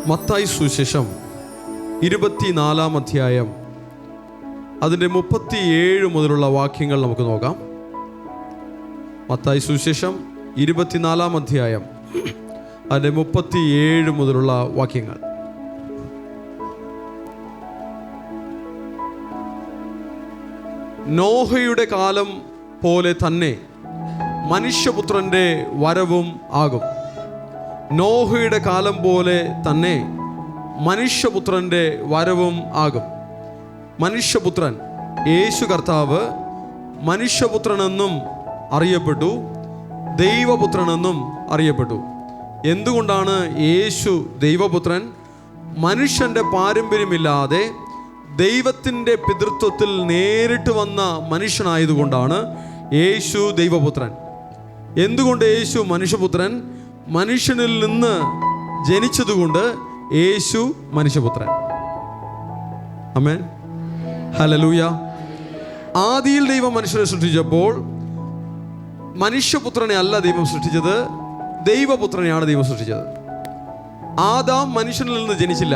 മത്തായി സുവിശേഷം 24-ാം അധ്യായം അതിൻ്റെ 37 മുതലുള്ള വാക്യങ്ങൾ നമുക്ക് നോക്കാം. മത്തായി സുവിശേഷം 24-ാം അധ്യായം അതിൻ്റെ 37 മുതലുള്ള വാക്യങ്ങൾ. നോഹയുടെ കാലം പോലെ തന്നെ മനുഷ്യപുത്രൻ്റെ വരവും ആകും. നോഹയുടെ കാലം പോലെ തന്നെ മനുഷ്യപുത്രൻ്റെ വരവും ആകും. മനുഷ്യപുത്രൻ യേശു കർത്താവ് മനുഷ്യപുത്രനെന്നും അറിയപ്പെട്ടു, ദൈവപുത്രനെന്നും അറിയപ്പെട്ടു. എന്തുകൊണ്ടാണ് യേശു ദൈവപുത്രൻ? മനുഷ്യൻ്റെ പാരമ്പര്യമില്ലാതെ ദൈവത്തിൻ്റെ പിതൃത്വത്തിൽ നേരിട്ട് വന്ന മനുഷ്യനായതുകൊണ്ടാണ് യേശു ദൈവപുത്രൻ. എന്തുകൊണ്ട് യേശു മനുഷ്യപുത്രൻ? മനുഷ്യനിൽ നിന്ന് ജനിച്ചതുകൊണ്ട് യേശു മനുഷ്യപുത്രൻ. ആമേൻ, ഹല്ലേലൂയ. ആദിയിൽ ദൈവം മനുഷ്യനെ സൃഷ്ടിച്ചപ്പോൾ മനുഷ്യപുത്രനെ അല്ല ദൈവം സൃഷ്ടിച്ചത്, ദൈവപുത്രനെയാണ് ദൈവം സൃഷ്ടിച്ചത്. ആദാം മനുഷ്യനിൽ നിന്ന് ജനിച്ചില്ല.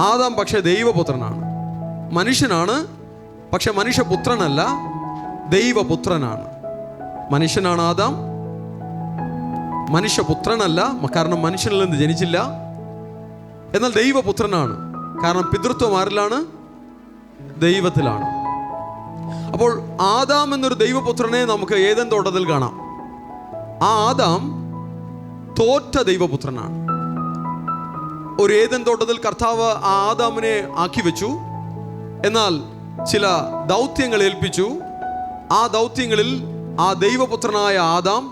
ആദാം പക്ഷേ ദൈവപുത്രനാണ്. മനുഷ്യനാണ്, പക്ഷെ മനുഷ്യപുത്രനല്ല, ദൈവപുത്രനാണ്. മനുഷ്യനാണ് ആദാം, മനുഷ്യപുത്രനല്ല, കാരണം മനുഷ്യനിൽ നിന്ന് ജനിച്ചില്ല. എന്നാൽ ദൈവപുത്രനാണ്, കാരണം പിതൃത്വം ആരിലാണ്? ദൈവത്തിലാണ്. അപ്പോൾ ആദാം എന്നൊരു ദൈവപുത്രനെ നമുക്ക് ഏദൻ തോട്ടത്തിൽ കാണാം. ആ ആദാം തോറ്റ ദൈവപുത്രനാണ്. ഒരു ഏദൻ തോട്ടത്തിൽ കർത്താവ് ആ ആദാമിനെ ആക്കി വെച്ചു. എന്നാൽ ചില ദൗത്യങ്ങൾ ഏൽപ്പിച്ചു. ആ ദൗത്യങ്ങളിൽ ആ ദൈവപുത്രനായ ആദാം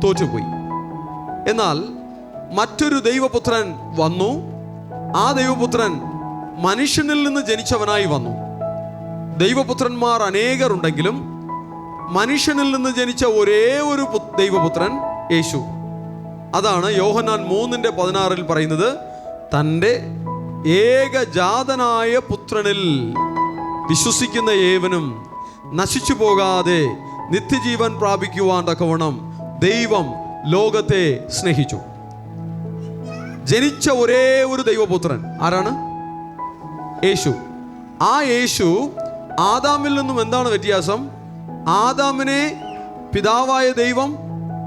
തോറ്റുപോയി. എന്നാൽ മറ്റൊരു ദൈവപുത്രൻ വന്നു. ആ ദൈവപുത്രൻ മനുഷ്യനിൽ നിന്ന് ജനിച്ചവനായി വന്നു. ദൈവപുത്രന്മാർ അനേകരുണ്ടെങ്കിലും മനുഷ്യനിൽ നിന്ന് ജനിച്ച ഒരേ ഒരു ദൈവപുത്രൻ യേശു. അതാണ് യോഹന്നാൻ 3:16 പറയുന്നത്, തൻ്റെ ഏകജാതനായ പുത്രനിൽ വിശ്വസിക്കുന്ന ഏവനും നശിച്ചു പോകാതെ നിത്യജീവൻ പ്രാപിക്കുവാൻ തക്കവണ്ണം ദൈവം ലോകത്തെ സ്നേഹിച്ചു. ജനിച്ച ഒരേ ഒരു ദൈവപുത്രൻ ആരാണ്? യേശു. ആ യേശു ആദാമിൽ നിന്നും എന്താണ് വ്യത്യാസം? ആദാമിനെ പിതാവായ ദൈവം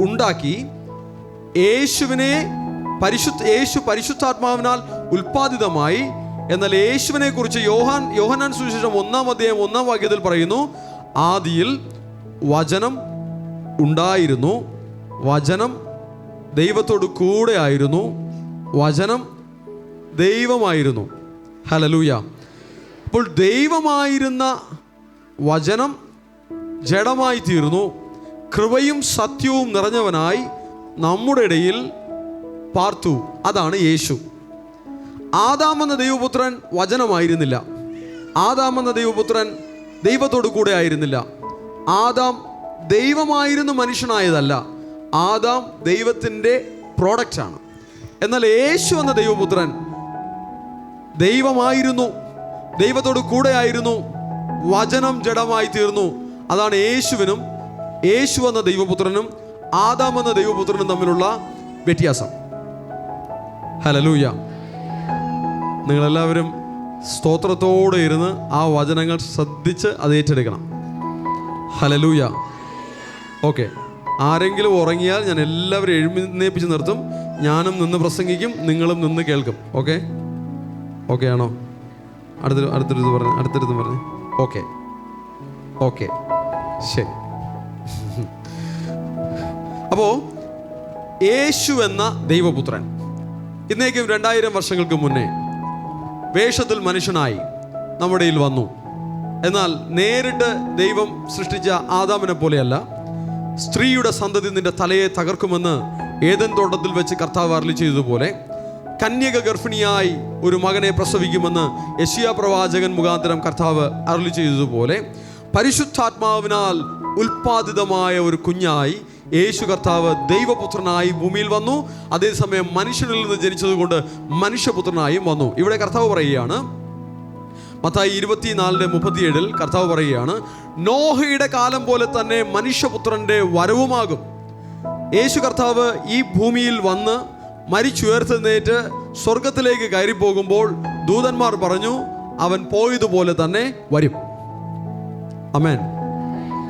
ഉണ്ടാക്കി. യേശുവിനെ യേശു പരിശുദ്ധാത്മാവിനാൽ ഉൽപ്പാദിതമായി. എന്നാൽ യേശുവിനെ കുറിച്ച് യോഹന്നാൻ സുവിശേഷം 1-ാം അധ്യായം 1-ാം വാക്യത്തിൽ പറയുന്നു, ആദിയിൽ വചനം ഉണ്ടായിരുന്നു, വചനം ദൈവത്തോട് കൂടെ ആയിരുന്നു, വചനം ദൈവമായിരുന്നു. ഹല്ലേലൂയ. അപ്പോൾ ദൈവമായിരുന്ന വചനം ജഡമായി തീർന്നു, കൃപയും സത്യവും നിറഞ്ഞവനായി നമ്മുടെ ഇടയിൽ പാർത്തു. അതാണ് യേശു. ആദാം എന്ന ദൈവപുത്രൻ വചനമായിരുന്നില്ല. ആദാം എന്ന ദൈവപുത്രൻ ദൈവത്തോട് കൂടെ ആയിരുന്നില്ല. ആദാം ദൈവമായിരുന്നു, മനുഷ്യനായതല്ല. ആദാം ദൈവത്തിൻ്റെ പ്രോഡക്റ്റാണ്. എന്നാൽ യേശു എന്ന ദൈവപുത്രൻ ദൈവമായിരുന്നു, ദൈവത്തോട് കൂടെ ആയിരുന്നു, വചനം ജഡമായി തീർന്നു. അതാണ് യേശുവിനും യേശു എന്ന ദൈവപുത്രനും ആദാം എന്ന ദൈവപുത്രനും തമ്മിലുള്ള വ്യത്യാസം. ഹല്ലേലൂയ. നിങ്ങളെല്ലാവരും സ്തോത്രത്തോടെ ഇരുന്ന് ആ വചനങ്ങൾ ശ്രദ്ധിച്ച് അത് ഏറ്റെടുക്കണം. ഹല്ലേലൂയ. ഓക്കെ, ആരെങ്കിലും ഉറങ്ങിയാൽ ഞാൻ എല്ലാവരും എഴുന്നേൽപ്പിച്ച് നിർത്തും. ഞാനും നിന്ന് പ്രസംഗിക്കും, നിങ്ങളും നിന്ന് കേൾക്കും. ഓക്കെ, ഓക്കെ ആണോ? അടുത്തൊരു പറഞ്ഞു. ഓക്കെ, ഓക്കെ, ശരി. അപ്പോൾ യേശു എന്ന ദൈവപുത്രൻ ഇന്നേക്കും 2000 വർഷങ്ങൾക്ക് മുന്നേ വേഷത്തിൽ മനുഷ്യനായി നമ്മുടെ ഇടയിൽ വന്നു. എന്നാൽ നേരിട്ട് ദൈവം സൃഷ്ടിച്ച ആദാമിനെ പോലെയല്ല. സ്ത്രീയുടെ സന്തതി നിന്റെ തലയെ തകർക്കുമെന്ന് ഏദൻ തോട്ടത്തിൽ വെച്ച് കർത്താവ് അരുളി ചെയ്തതുപോലെ കന്യക ഗർഭിണിയായി ഒരു മകനെ പ്രസവിക്കുമെന്ന് യെശയ്യാ പ്രവാചകൻ മുഖാന്തരം കർത്താവ് അരുളി ചെയ്തതുപോലെ പരിശുദ്ധാത്മാവിനാൽ ഉൽപ്പാദിതമായ ഒരു കുഞ്ഞായി യേശു കർത്താവ് ദൈവപുത്രനായി ഭൂമിയിൽ വന്നു. അതേസമയം മനുഷ്യനിൽ നിന്ന് ജനിച്ചതുകൊണ്ട് മനുഷ്യപുത്രനായും വന്നു. ഇവിടെ കർത്താവ് പറയുകയാണ്, മത്തായി 24:37 കർത്താവ് പറയുകയാണ്, നോഹയുടെ കാലം പോലെ തന്നെ മനുഷ്യപുത്രൻ്റെ വരവുമാകും. യേശു കർത്താവ് ഈ ഭൂമിയിൽ വന്ന് മരിച്ചുയർത്തെഴുന്നേറ്റ് സ്വർഗത്തിലേക്ക് കയറിപ്പോകുമ്പോൾ ദൂതന്മാർ പറഞ്ഞു, അവൻ പോയതുപോലെ തന്നെ വരും. ആമേൻ,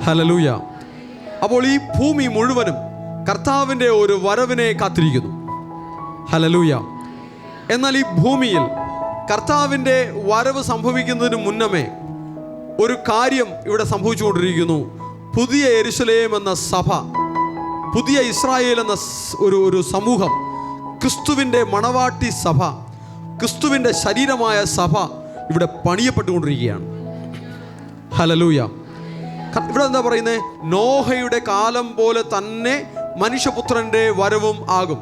ഹല്ലേലൂയ. അപ്പോൾ ഈ ഭൂമി മുഴുവനും കർത്താവിൻ്റെ ഒരു വരവിനെ കാത്തിരിക്കുന്നു. ഹല്ലേലൂയ. എന്നാൽ ഈ ഭൂമിയിൽ കർത്താവിൻ്റെ വരവ് സംഭവിക്കുന്നതിന് മുന്നമേ ഒരു കാര്യം ഇവിടെ സംഭവിച്ചുകൊണ്ടിരിക്കുന്നു. പുതിയ യെരുശലേം എന്ന സഭ, പുതിയ ഇസ്രായേൽ എന്ന ഒരു സമൂഹം, ക്രിസ്തുവിൻ്റെ മണവാട്ടി സഭ, ക്രിസ്തുവിൻ്റെ ശരീരമായ സഭ ഇവിടെ പണിയപ്പെട്ടുകൊണ്ടിരിക്കുകയാണ്. ഹല്ലേലൂയ. ഇവിടെ എന്താ പറയുന്നത്? നോഹയുടെ കാലം പോലെ തന്നെ മനുഷ്യപുത്രൻ്റെ വരവും ആകും.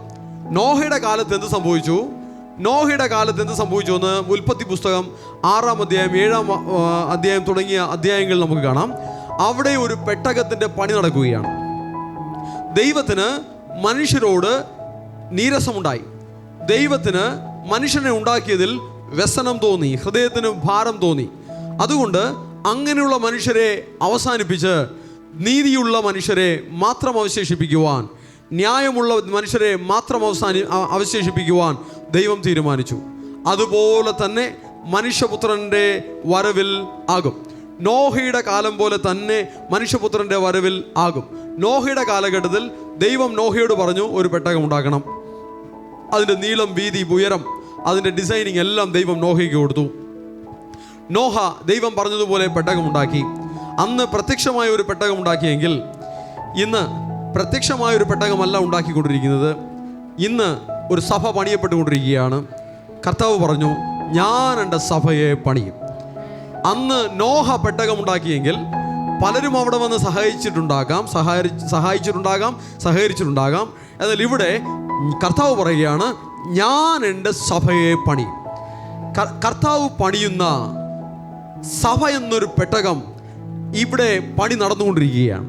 നോഹയുടെ കാലത്ത് എന്ത് സംഭവിച്ചു? നോഹയുടെ കാലത്ത് എന്ത് സംഭവിച്ചു എന്ന് ഉൽപ്പത്തി പുസ്തകം 6-ാം അധ്യായം 7-ാം അധ്യായം തുടങ്ങിയ അധ്യായങ്ങളിൽ നമുക്ക് കാണാം. അവിടെ ഒരു പെട്ടകത്തിൻ്റെ പണി നടക്കുകയാണ്. ദൈവത്തിന് മനുഷ്യരോട് നീരസമുണ്ടായി. ദൈവത്തിന് മനുഷ്യനെ ഉണ്ടാക്കിയതിൽ വ്യസനം തോന്നി, ഹൃദയത്തിന് ഭാരം തോന്നി. അതുകൊണ്ട് അങ്ങനെയുള്ള മനുഷ്യരെ അവസാനിപ്പിച്ച് നീതിയുള്ള മനുഷ്യരെ മാത്രം അവശേഷിപ്പിക്കുവാൻ, ന്യായമുള്ള മനുഷ്യരെ മാത്രം അവശേഷിപ്പിക്കുവാൻ ദൈവം തീരുമാനിച്ചു. അതുപോലെ തന്നെ മനുഷ്യപുത്രൻ്റെ വരവിൽ ആകും. നോഹയുടെ കാലം പോലെ തന്നെ മനുഷ്യപുത്രൻ്റെ വരവിൽ ആകും. നോഹയുടെ കാലഘട്ടത്തിൽ ദൈവം നോഹയോട് പറഞ്ഞു, ഒരു പെട്ടകം ഉണ്ടാക്കണം. അതിൻ്റെ നീളം, വീതി, ഉയരം, അതിൻ്റെ ഡിസൈനിങ് എല്ലാം ദൈവം നോഹയ്ക്ക് കൊടുത്തു. നോഹ ദൈവം പറഞ്ഞതുപോലെ പെട്ടകമുണ്ടാക്കി. അന്ന് പ്രത്യക്ഷമായ ഒരു പെട്ടകമുണ്ടാക്കിയെങ്കിൽ ഇന്ന് പ്രത്യക്ഷമായ ഒരു പെട്ടകമല്ല ഉണ്ടാക്കിക്കൊണ്ടിരിക്കുന്നത്. ഇന്ന് ഒരു സഭ പണിയപ്പെട്ടുകൊണ്ടിരിക്കുകയാണ്. കർത്താവ് പറഞ്ഞു, ഞാൻ എൻ്റെ സഭയെ പണിയും. അന്ന് നോഹ പെട്ടകമുണ്ടാക്കിയെങ്കിൽ പലരും അവിടെ വന്ന് സഹകരിച്ചിട്ടുണ്ടാകാം. എന്നാൽ ഇവിടെ കർത്താവ് പറയുകയാണ്, ഞാൻ എൻ്റെ സഭയെ പണിയും. കർത്താവ് പണിയുന്ന സഭ എന്നൊരു പെട്ടകം ഇവിടെ പണി നടന്നുകൊണ്ടിരിക്കുകയാണ്.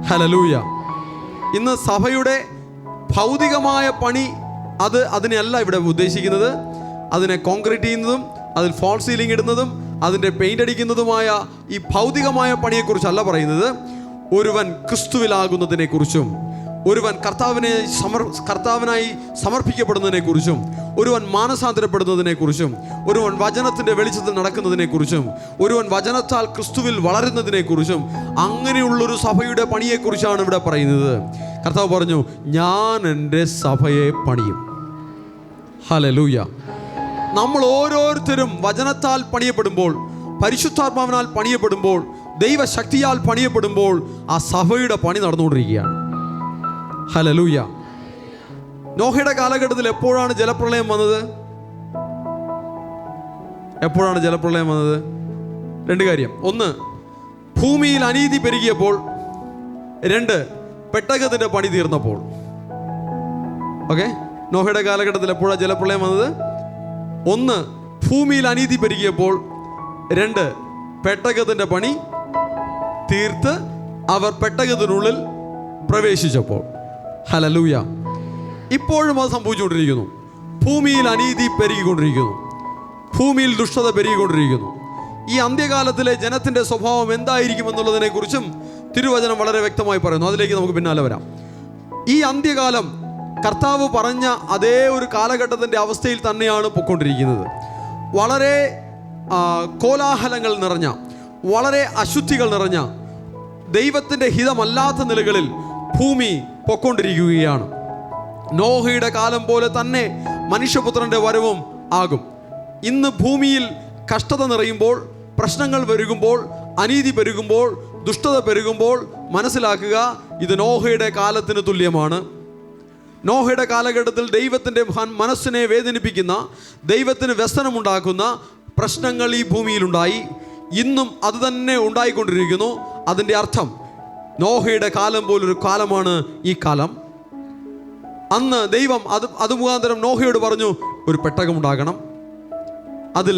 ഹല്ലേലൂയ. ഇന്ന് സഭയുടെ ഭൗതികമായ പണി അതിനെയല്ല ഇവിടെ ഉദ്ദേശിക്കുന്നത്. അതിനെ കോൺക്രീറ്റ് ചെയ്യുന്നതും അതിൽ ഫോൾ സീലിംഗ് ഇടുന്നതും അതിൻ്റെ പെയിൻ്റ് അടിക്കുന്നതുമായ ഈ ഭൗതികമായ പണിയെക്കുറിച്ചല്ല പറയുന്നത്. ഒരുവൻ ക്രിസ്തുവിലാകുന്നതിനെക്കുറിച്ചും, ഒരുവൻ കർത്താവിനായി സമർപ്പിക്കപ്പെടുന്നതിനെക്കുറിച്ചും, ഒരുവൻ മാനസാന്തരപ്പെടുന്നതിനെക്കുറിച്ചും, ഒരുവൻ വചനത്തിൻ്റെ വെളിച്ചത്തിൽ നടക്കുന്നതിനെക്കുറിച്ചും, ഒരുവൻ വചനത്താൽ ക്രിസ്തുവിൽ വളരുന്നതിനെക്കുറിച്ചും, അങ്ങനെയുള്ളൊരു സഭയുടെ പണിയെക്കുറിച്ചാണ് ഇവിടെ പറയുന്നത്. കർത്താവ് പറഞ്ഞു, ഞാൻ എൻ്റെ സഭയെ പണിയും. ഹല്ലേലൂയ. നമ്മൾ ഓരോരുത്തരും വചനത്താൽ പണിയപ്പെടുമ്പോൾ, പരിശുദ്ധാത്മാവിനാൽ പണിയപ്പെടുമ്പോൾ, ദൈവശക്തിയാൽ പണിയപ്പെടുമ്പോൾ ആ സഭയുടെ പണി നടന്നുകൊണ്ടിരിക്കുകയാണ്. ഹല്ലേലൂയ. നോഹയുടെ കാലഘട്ടത്തിൽ എപ്പോഴാണ് ജലപ്രളയം വന്നത്? എപ്പോഴാണ് ജലപ്രളയം വന്നത്? രണ്ട് കാര്യം. ഒന്ന്, ഭൂമിയിൽ അനീതി പെരുകിയപ്പോൾ. രണ്ട്, പെട്ടകത്തിൻ്റെ പണി തീർന്നപ്പോൾ. ഓക്കെ, നോഹയുടെ കാലഘട്ടത്തിൽ എപ്പോഴാണ് ജലപ്രളയം വന്നത്? ഒന്ന്, ഭൂമിയിൽ അനീതി പെരുകിയപ്പോൾ. രണ്ട്, പെട്ടകത്തിൻ്റെ പണി തീർത്ത് അവർ പെട്ടകത്തിനുള്ളിൽ പ്രവേശിച്ചപ്പോൾ. ഹല്ലേലൂയ. ഇപ്പോഴും അത് സംഭവിച്ചുകൊണ്ടിരിക്കുന്നു. ഭൂമിയിൽ അനീതി പെരുകിക്കൊണ്ടിരിക്കുന്നു. ഭൂമിയിൽ ദുഷ്ടത പെരുകിക്കൊണ്ടിരിക്കുന്നു. ഈ അന്ത്യകാലത്തിലെ ജനത്തിൻ്റെ സ്വഭാവം എന്തായിരിക്കും എന്നുള്ളതിനെക്കുറിച്ചും തിരുവചനം വളരെ വ്യക്തമായി പറയുന്നു. അതിലേക്ക് നമുക്ക് പിന്നാലെ വരാം. ഈ അന്ത്യകാലം കർത്താവ് പറഞ്ഞ അതേ ഒരു കാലഘട്ടത്തിൻ്റെ അവസ്ഥയിൽ തന്നെയാണ് പൊയ്ക്കൊണ്ടിരിക്കുന്നത്. വളരെ കോലാഹലങ്ങൾ നിറഞ്ഞ, വളരെ അശുദ്ധികൾ നിറഞ്ഞ, ദൈവത്തിൻ്റെ ഹിതമല്ലാത്ത നിലകളിൽ ഭൂമി പൊയ്ക്കൊണ്ടിരിക്കുകയാണ്. നോഹയുടെ കാലം പോലെ തന്നെ മനുഷ്യപുത്രൻ്റെ വരവും ആകും. ഇന്ന് ഭൂമിയിൽ കഷ്ടത നിറയുമ്പോൾ, പ്രശ്നങ്ങൾ പെരുകുമ്പോൾ, അനീതി പെരുകുമ്പോൾ, ദുഷ്ടത പെരുകുമ്പോൾ മനസ്സിലാക്കുക, ഇത് നോഹയുടെ കാലത്തിന് തുല്യമാണ്. നോഹയുടെ കാലഘട്ടത്തിൽ ദൈവത്തിൻ്റെ മനസ്സിനെ വേദനിപ്പിക്കുന്ന, ദൈവത്തിന് വ്യസനമുണ്ടാക്കുന്ന പ്രശ്നങ്ങൾ ഈ ഭൂമിയിലുണ്ടായി. ഇന്നും അത് തന്നെ ഉണ്ടായിക്കൊണ്ടിരിക്കുന്നു. അതിൻ്റെ അർത്ഥം നോഹയുടെ കാലം പോലൊരു കാലമാണ് ഈ കാലം. അന്ന് ദൈവം അത് മുഖാന്തരം നോഹയോട് പറഞ്ഞു, ഒരു പെട്ടകമുണ്ടാകണം, അതിൽ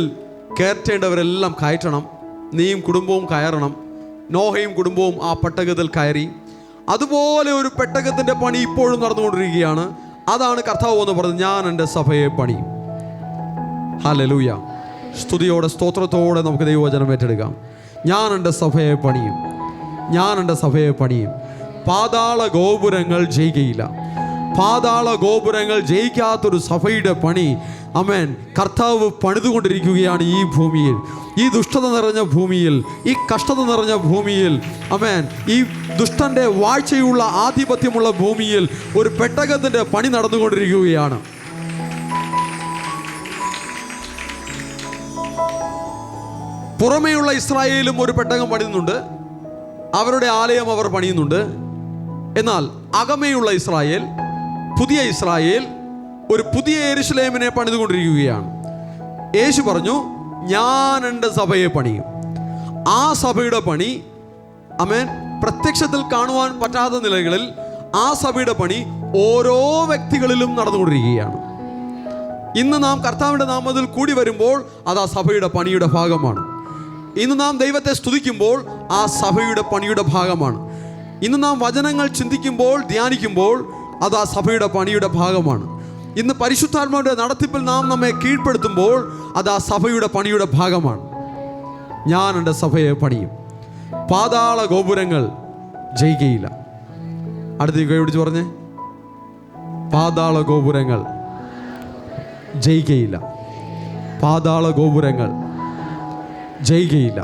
കയറ്റേണ്ടവരെല്ലാം കയറ്റണം, നീയും കുടുംബവും കയറണം. നോഹയും കുടുംബവും ആ പെട്ടകത്തിൽ കയറി. അതുപോലെ ഒരു പെട്ടകത്തിൻ്റെ പണി ഇപ്പോഴും നടന്നുകൊണ്ടിരിക്കുകയാണ്. അതാണ് കർത്താവ് എന്ന് പറഞ്ഞത്, ഞാൻ എൻ്റെ സഭയെ പണിയും. ഹല്ലേലൂയ. സ്തുതിയോടെ സ്തോത്രത്തോടെ നമുക്ക് ദൈവവചനം ഏറ്റെടുക്കാം. ഞാൻ എൻ്റെ സഭയെ പണിയും, ഞാൻ എൻ്റെ സഭയെ പണിയും. പാതാള ഗോപുരങ്ങൾ ജയിക്കുകയില്ല, പാതാള ഗോപുരങ്ങൾ ജയിക്കാത്തൊരു സഭയുടെ പണി ആമേൻ കർത്താവ് പണിതുകൊണ്ടിരിക്കുകയാണ് ഈ ഭൂമിയിൽ, ഈ ദുഷ്ടത നിറഞ്ഞ ഭൂമിയിൽ, ഈ കഷ്ടത നിറഞ്ഞ ഭൂമിയിൽ. ആമേൻ. ഈ ദുഷ്ടൻ്റെ വാഴ്ചയുള്ള ആധിപത്യമുള്ള ഭൂമിയിൽ ഒരു പെട്ടകത്തിൻ്റെ പണി നടന്നുകൊണ്ടിരിക്കുകയാണ്. പുറമേയുള്ള ഇസ്രായേലും ഒരു പെട്ടകം പണിയുന്നുണ്ട്, അവരുടെ ആലയം അവർ പണിയുന്നുണ്ട്. എന്നാൽ അകമേയുള്ള ഇസ്രായേൽ, പുതിയ ഇസ്രായേൽ ഒരു പുതിയ യെരുശലേമിനെ പണിതുകൊണ്ടിരിക്കുകയാണ്. യേശു പറഞ്ഞു, ഞാൻ എൻ്റെ സഭയെ പണിയും. ആ സഭയുടെ പണി ആമേൻ പ്രത്യക്ഷത്തിൽ കാണുവാൻ പറ്റാത്ത നിലകളിൽ ആ സഭയുടെ പണി ഓരോ വ്യക്തികളിലും നടന്നുകൊണ്ടിരിക്കുകയാണ്. ഇന്ന് നാം കർത്താവിൻ്റെ നാമത്തിൽ കൂടി വരുമ്പോൾ അത് ആ സഭയുടെ പണിയുടെ ഭാഗമാണ്. ഇന്ന് നാം ദൈവത്തെ സ്തുതിക്കുമ്പോൾ ആ സഭയുടെ പണിയുടെ ഭാഗമാണ്. ഇന്ന് നാം വചനങ്ങൾ ചിന്തിക്കുമ്പോൾ ധ്യാനിക്കുമ്പോൾ അത് ആ സഭയുടെ പണിയുടെ ഭാഗമാണ്. ഇന്ന് പരിശുദ്ധാത്മാവിന്റെ നടത്തിപ്പിൽ നാം നമ്മെ കീഴ്പ്പെടുത്തുമ്പോൾ അത് ആ സഭയുടെ പണിയുടെ ഭാഗമാണ്. ഞാൻ എൻ്റെ സഭയെ പണിയും, പാതാള ഗോപുരങ്ങൾ ജയിക്കുകയില്ല. അടുത്ത കൈ പിടിച്ച് പറഞ്ഞേ, പാതാള ഗോപുരങ്ങൾ ജയിക്കുകയില്ല. പാതാള ഗോപുരങ്ങൾ ജയിക്കുകയില്ല.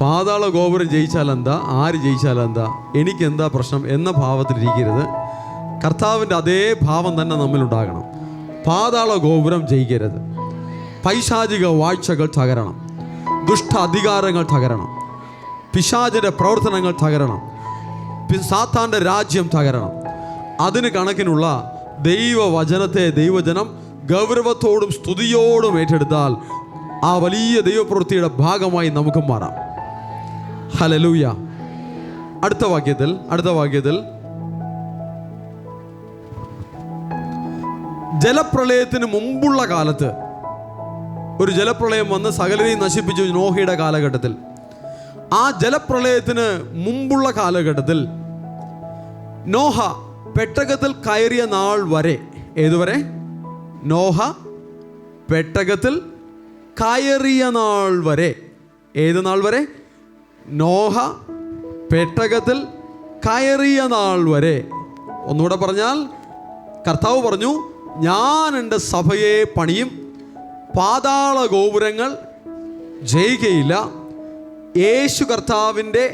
പാതാള ഗോപുരം ജയിച്ചാൽ എന്താ, ആര് ജയിച്ചാൽ എന്താ, എനിക്കെന്താ പ്രശ്നം എന്ന ഭാവത്തിലിരിക്കരുത്. കർത്താവിൻ്റെ അതേ ഭാവം തന്നെ നമ്മിലുണ്ടാകണം. പാതാള ഗോപുരം ജയിക്കരുത്. പൈശാചിക വാഴ്ചകൾ തകരണം, ദുഷ്ട അധികാരങ്ങൾ തകരണം, പിശാചിൻ്റെ പ്രവർത്തനങ്ങൾ തകരണം, സാത്താൻ്റെ രാജ്യം തകരണം. അതിന് കണക്കിനുള്ള ദൈവവചനത്തെ ദൈവജനം ഗൗരവത്തോടും സ്തുതിയോടും ഏറ്റെടുത്താൽ ആ വലിയ ദൈവപ്രവൃത്തിയുടെ ഭാഗമായി നമുക്ക് മാറാം. ഹല്ലേലൂയ. അടുത്ത വാക്യത്തിൽ ജലപ്രളയത്തിന് മുമ്പുള്ള കാലത്ത് ഒരു ജലപ്രളയം വന്ന് സകലരെയും നശിപ്പിച്ചു നോഹയുടെ കാലഘട്ടത്തിൽ. ആ ജലപ്രളയത്തിന് മുമ്പുള്ള കാലഘട്ടത്തിൽ നോഹ പെട്ടകത്തിൽ കയറിയ നാൾ വരെ, ഏതുവരെ? നോഹ പെട്ടകത്തിൽ കയറിയ നാൾ വരെ. ഏത് നാൾ വരെ? നോഹ പെട്ടകത്തിൽ കയറിയ നാൾ വരെ. ഒന്നുകൂടെ പറഞ്ഞാൽ, കർത്താവ് പറഞ്ഞു, ഞാൻ എൻ്റെ സഭയെ പണിയും, പാതാള ഗോപുരങ്ങൾ ജയിക്കുകയില്ല. യേശു കർത്താവിൻ്റെ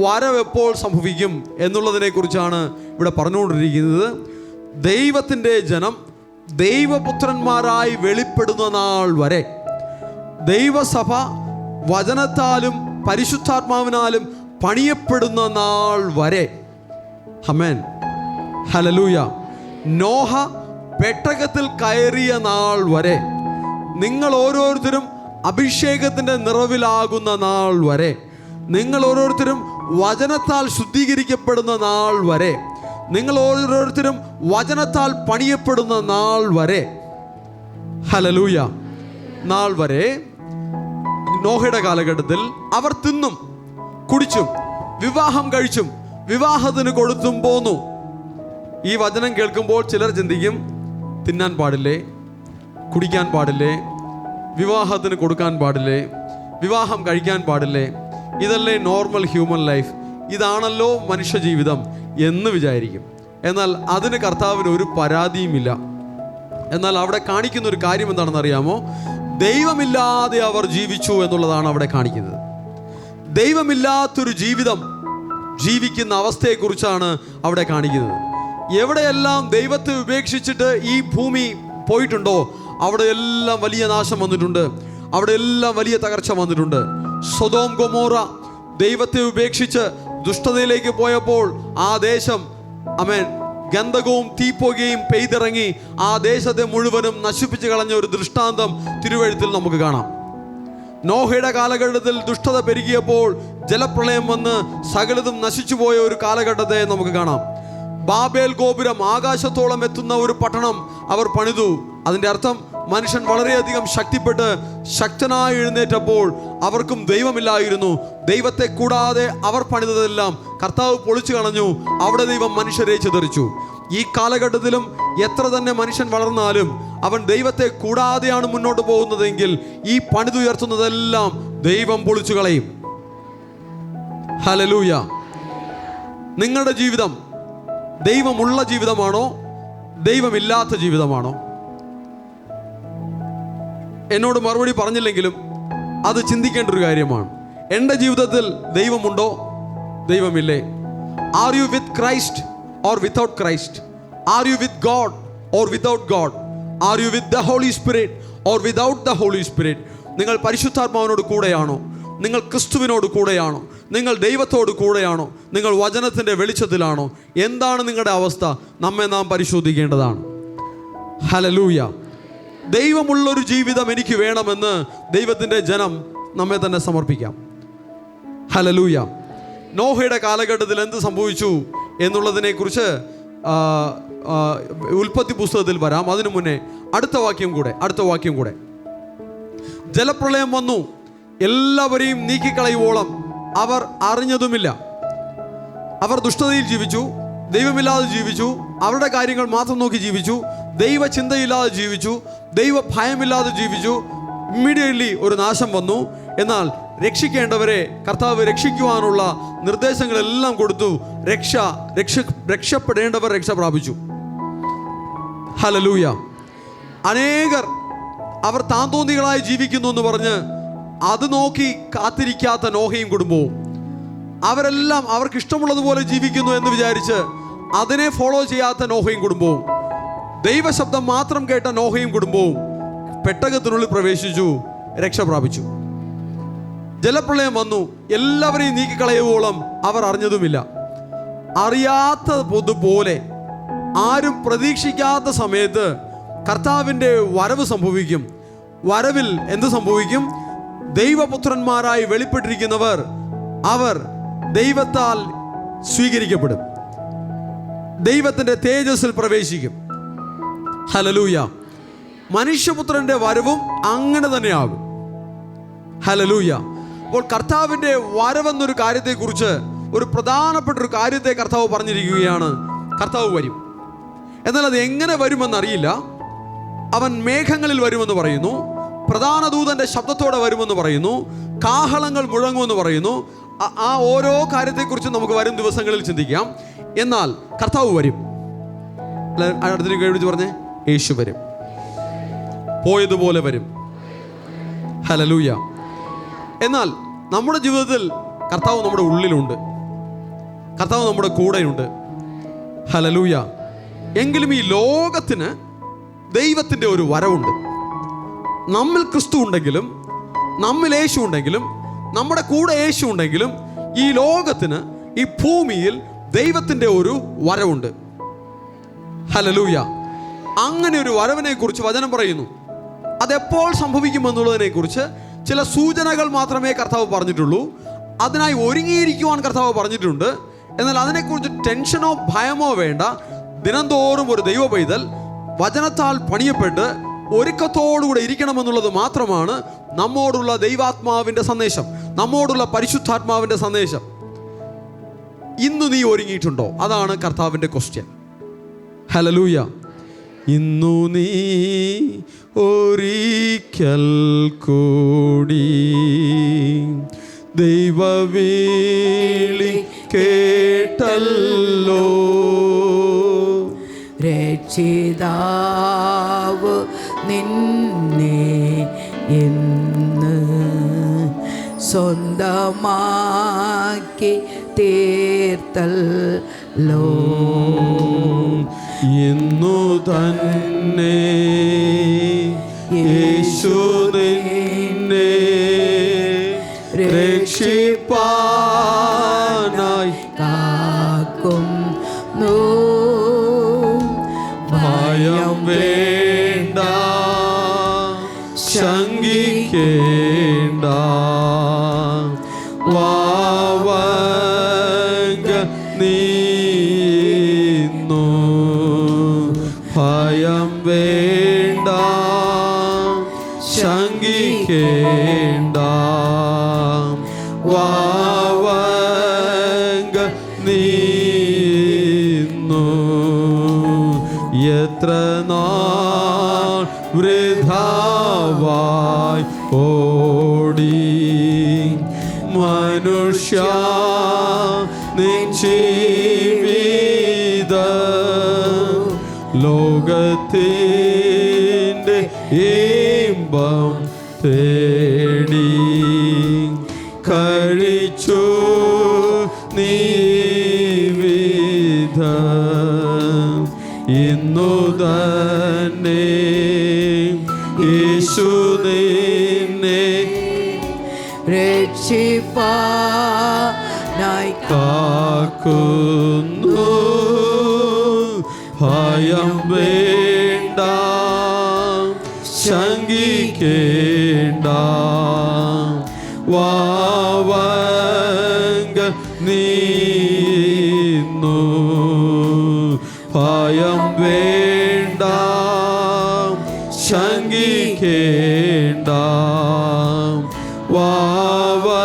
വരവെപ്പോൾ സംഭവിക്കും എന്നുള്ളതിനെക്കുറിച്ചാണ് ഇവിടെ പറഞ്ഞുകൊണ്ടിരിക്കുന്നത്. ദൈവത്തിൻ്റെ ജനം ദൈവപുത്രന്മാരായി വെളിപ്പെടുന്ന നാൾ വരെ, ദൈവസഭ വചനത്താലും പരിശുദ്ധാത്മാവിനാലും പണിയപ്പെടുന്ന നാൾ വരെ. ആമേൻ. ഹല്ലേലൂയ. നോഹ പെട്ടകത്തിൽ കയറിയ നാൾ വരെ, നിങ്ങൾ ഓരോരുത്തരും അഭിഷേകത്തിൻ്റെ നിറവിലാകുന്ന നാൾ വരെ, നിങ്ങൾ ഓരോരുത്തരും വചനത്താൽ ശുദ്ധീകരിക്കപ്പെടുന്ന നാൾ വരെ, നിങ്ങൾ ഓരോരുത്തരും വചനത്താൽ പണിയപ്പെടുന്ന നാൾ വരെ. ഹല്ലേലൂയ. നാൾ വരെ നോഹയുടെ കാലഘട്ടത്തിൽ അവർ തിന്നും കുടിച്ചും വിവാഹം കഴിച്ചും വിവാഹത്തിന് കൊടുത്തും പോന്നു. ഈ വചനം കേൾക്കുമ്പോൾ ചിലർ ചിന്തിക്കും, തിന്നാൻ പാടില്ലേ, കുടിക്കാൻ പാടില്ലേ, വിവാഹത്തിന് കൊടുക്കാൻ പാടില്ലേ, വിവാഹം കഴിക്കാൻ പാടില്ലേ, ഇതല്ലേ നോർമൽ ഹ്യൂമൻ ലൈഫ്, ഇതാണല്ലോ മനുഷ്യജീവിതം എന്ന് വിചാരിക്കും. എന്നാൽ അതിന് കർത്താവിന് ഒരു പരാതിയുമില്ല. എന്നാൽ അവിടെ കാണിക്കുന്ന ഒരു കാര്യം എന്താണെന്ന് അറിയാമോ? ദൈവമില്ലാതെ അവർ ജീവിച്ചു എന്നുള്ളതാണ് അവിടെ കാണിക്കുന്നത്. ദൈവമില്ലാത്തൊരു ജീവിതം ജീവിക്കുന്ന അവസ്ഥയെക്കുറിച്ചാണ് അവിടെ കാണിക്കുന്നത്. എവിടെയെല്ലാം ദൈവത്തെ ഉപേക്ഷിച്ചിട്ട് ഈ ഭൂമി പോയിട്ടുണ്ടോ അവിടെയെല്ലാം വലിയ നാശം വന്നിട്ടുണ്ട്, അവിടെയെല്ലാം വലിയ തകർച്ച വന്നിട്ടുണ്ട്. സൊദോം ഗൊമോറ ദൈവത്തെ ഉപേക്ഷിച്ച് ദുഷ്ടതയിലേക്ക് പോയപ്പോൾ ആ ദേശം ആമേൻ ഗന്ധകവും തീപ്പൊകയും പെയ്തിറങ്ങി ആ ദേശത്തെ മുഴുവനും നശിപ്പിച്ച് കളഞ്ഞ ഒരു ദൃഷ്ടാന്തം തിരുവെഴുത്തിൽ നമുക്ക് കാണാം. നോഹയുടെ കാലഘട്ടത്തിൽ ദുഷ്ടത പെരുകിയപ്പോൾ ജലപ്രളയം വന്ന് സകലതും നശിച്ചുപോയ ഒരു കാലഘട്ടത്തെ നമുക്ക് കാണാം. ബാബേൽ ഗോപുരം, ആകാശത്തോളം എത്തുന്ന ഒരു പട്ടണം അവർ പണിതു. അതിൻ്റെ അർത്ഥം മനുഷ്യൻ വളരെയധികം ശക്തിപ്പെട്ട് ശക്തനായി എഴുന്നേറ്റപ്പോൾ അവർക്കും ദൈവമില്ലായിരുന്നു. ദൈവത്തെ കൂടാതെ അവർ പണിതതെല്ലാം കർത്താവ് പൊളിച്ചു കളഞ്ഞു. അവിടെ ദൈവം മനുഷ്യരെ ചിതറിച്ചു. ഈ കാലഘട്ടത്തിലും എത്ര തന്നെ മനുഷ്യൻ വളർന്നാലും അവൻ ദൈവത്തെ കൂടാതെയാണ് മുന്നോട്ട് പോകുന്നതെങ്കിൽ ഈ പണിതുയർത്തുന്നതെല്ലാം ദൈവം പൊളിച്ചു കളയും. ഹല്ലേലൂയ. നിങ്ങളുടെ ജീവിതം ദൈവമുള്ള ജീവിതമാണോ ദൈവമില്ലാത്ത ജീവിതമാണോ? എന്നോട് മറുപടി പറഞ്ഞില്ലെങ്കിലും അത് ചിന്തിക്കേണ്ട ഒരു കാര്യമാണ്. എൻ്റെ ജീവിതത്തിൽ ദൈവമുണ്ടോ ദൈവമില്ലേ? Are you with Christ or without Christ? Are you with God or without God? Are you with the Holy Spirit or without the Holy Spirit? നിങ്ങൾ പരിശുദ്ധാത്മാവിനോട് കൂടെയാണോ? നിങ്ങൾ ക്രിസ്തുവിനോട് കൂടെയാണോ? നിങ്ങൾ ദൈവത്തോട് കൂടെയാണോ? നിങ്ങൾ വചനത്തിൻ്റെ വെളിച്ചത്തിലാണോ? എന്താണ് നിങ്ങളുടെ അവസ്ഥ? നമ്മെ നാം പരിശോധിക്കേണ്ടതാണ്. ഹല്ലേലൂയ. ദൈവമുള്ളൊരു ജീവിതം എനിക്ക് വേണമെന്ന് ദൈവത്തിൻ്റെ ജനം നമ്മെ തന്നെ സമർപ്പിക്കാം. ഹല്ലേലൂയ. നോഹയുടെ കാലഘട്ടത്തിൽ എന്ത് സംഭവിച്ചു എന്നുള്ളതിനെക്കുറിച്ച് ഉൽപ്പത്തി പുസ്തകത്തിൽ വരാം. അതിനു മുന്നേ അടുത്ത വാക്യം കൂടെ. ജലപ്രളയം വന്നു, എല്ലാവരെയും നീക്കിക്കളയുവോളം അവർ അറിഞ്ഞതുമില്ല. അവർ ദുഷ്ടതയിൽ ജീവിച്ചു, ദൈവമില്ലാതെ ജീവിച്ചു, അവരുടെ കാര്യങ്ങൾ മാത്രം നോക്കി ജീവിച്ചു, ദൈവചിന്തയില്ലാതെ ജീവിച്ചു, ദൈവ ഭയമില്ലാതെ ജീവിച്ചു. ഇമ്മീഡിയറ്റ്ലി ഒരു നാശം വന്നു. എന്നാൽ രക്ഷിക്കേണ്ടവരെ കർത്താവ് രക്ഷിക്കുവാനുള്ള നിർദ്ദേശങ്ങളെല്ലാം കൊടുത്തു. രക്ഷപ്പെടേണ്ടവർ രക്ഷ പ്രാപിച്ചു. ഹല്ലേലൂയ. അനേകർ അവർ താന്തോന്നികളായി ജീവിക്കുന്നു എന്ന് പറഞ്ഞ് അത് നോക്കി കാത്തിരിക്കാത്ത നോഹയും കുടുംബവും, അവരെല്ലാം അവർക്ക് ഇഷ്ടമുള്ളതുപോലെ ജീവിക്കുന്നു എന്ന് വിചാരിച്ച് അതിനെ ഫോളോ ചെയ്യാത്ത നോഹയും കുടുംബവും, ദൈവശബ്ദം മാത്രം കേട്ട നോഹയും കുടുംബവും പെട്ടകത്തിനുള്ളിൽ പ്രവേശിച്ചു, രക്ഷ പ്രാപിച്ചു. ജലപ്രളയം വന്നു, എല്ലാവരെയും നീക്കിക്കളയുവോളം അവർ അറിഞ്ഞതുമില്ല. അറിയാത്തതുപോലെ ആരും പ്രതീക്ഷിക്കാത്ത സമയത്ത് കർത്താവിൻ്റെ വരവ് സംഭവിക്കും. വരവിൽ എന്ത് സംഭവിക്കും? ദൈവപുത്രന്മാരായി വെളിപ്പെട്ടിരിക്കുന്നവർ അവർ ദൈവത്താൽ സ്വീകരിക്കപ്പെടും, ദൈവത്തിൻ്റെ തേജസ്സിൽ പ്രവേശിക്കും. ഹല്ലേലൂയ. മനുഷ്യപുത്രൻ്റെ വരവും അങ്ങനെ തന്നെയാകും. ഹല്ലേലൂയ. അപ്പോൾ കർത്താവിൻ്റെ വരവെന്നൊരു കാര്യത്തെക്കുറിച്ച് ഒരു പ്രധാനപ്പെട്ട ഒരു കാര്യത്തെ കർത്താവ് പറഞ്ഞിരിക്കുകയാണ്. കർത്താവ് വരും. എന്നാൽ അത് എങ്ങനെ വരുമെന്നറിയില്ല. അവൻ മേഘങ്ങളിൽ വരുമെന്ന് പറയുന്നു, പ്രധാന ദൂതൻ്റെ ശബ്ദത്തോടെ വരുമെന്ന് പറയുന്നു, കാഹളങ്ങൾ മുഴങ്ങുമെന്ന് പറയുന്നു. ആ ഓരോ കാര്യത്തെക്കുറിച്ച് നമുക്ക് വരും ദിവസങ്ങളിൽ ചിന്തിക്കാം. എന്നാൽ കർത്താവ് വരും. അടുത്തേക്ക് എഴുതി പറഞ്ഞേ, യേശു വരും, പോയതുപോലെ വരും. ഹല്ലേലൂയ. എന്നാൽ നമ്മുടെ ജീവിതത്തിൽ കർത്താവ് നമ്മുടെ ഉള്ളിലുണ്ട്, കർത്താവ് നമ്മുടെ കൂടെയുണ്ട്. ഹല്ലേലൂയ. എങ്കിലും ഈ ലോകത്തിന് ദൈവത്തിൻ്റെ ഒരു വരവുണ്ട്. നമ്മിൽ ക്രിസ്തു ഉണ്ടെങ്കിലും, നമ്മിൽ യേശു ഉണ്ടെങ്കിലും, നമ്മുടെ കൂടെ യേശു ഉണ്ടെങ്കിലും, ഈ ലോകത്തിന്, ഈ ഭൂമിയിൽ ദൈവത്തിൻ്റെ ഒരു വരവുണ്ട്. ഹല്ലേലൂയ. അങ്ങനെ ഒരു വരവിനെ കുറിച്ച് വചനം പറയുന്നു. അതെപ്പോൾ സംഭവിക്കുമെന്നുള്ളതിനെ കുറിച്ച് ചില സൂചനകൾ മാത്രമേ കർത്താവ് പറഞ്ഞിട്ടുള്ളൂ. അതിനായി ഒരുങ്ങിയിരിക്കുവാൻ കർത്താവ് പറഞ്ഞിട്ടുണ്ട്. എന്നാൽ അതിനെക്കുറിച്ച് ടെൻഷനോ ഭയമോ വേണ്ട. ദിനംതോറും ഒരു ദൈവ പൈതൽ വചനത്താൽ പണിയപ്പെട്ട് ഒരുക്കത്തോടുകൂടെ ഇരിക്കണമെന്നുള്ളത് മാത്രമാണ് നമ്മോടുള്ള ദൈവാത്മാവിൻ്റെ സന്ദേശം, നമ്മോടുള്ള പരിശുദ്ധാത്മാവിൻ്റെ സന്ദേശം. ഇന്ന് നീ ഒരുങ്ങിയിട്ടുണ്ടോ? അതാണ് കർത്താവിൻ്റെ ക്വസ്റ്റ്യൻ. ഹല്ലേലൂയ. ഇന്നു നീ ഒരിക്കൽ കൂടി ദൈവവിളി കേട്ടല്ലോ, രക്ഷിതാവ് നിന്നെ ഇന്ന് സ്വന്തമാക്കി തീർത്തല്ലോ. ഇന്നു തന്നെ യേശു നിന്നെ രക്ഷിപ്പാനായി കാക്കുന്നു. ഭയം വേണ്ട, ശങ്കിക്കേണ്ട, വാവങ്ക നീന്നു. ഭയം വേണ്ട, ശങ്കിക്കേണ്ട, വാവങ്ക നീന്നു. എത്ര നാൾ വൃഥാവായി ഓടി മനുഷ്യ നിൻ ജീവിത ലോകത്തിൻ്റെ ഇമ്പം തേടി കഴിച്ചു നീ വിധം ഇന്നു തന്നെ യേശു നിന്നെ രക്ഷിപ്പാനായി കാക്കുന്നു. ഭയം വേണ്ട, ശങ്കിക്കേണ്ട, വാവങ്കൽ നീന്നു. ഭയം വേണ്ട, ശങ്കിക്കേണ്ട, വാവങ്കൽ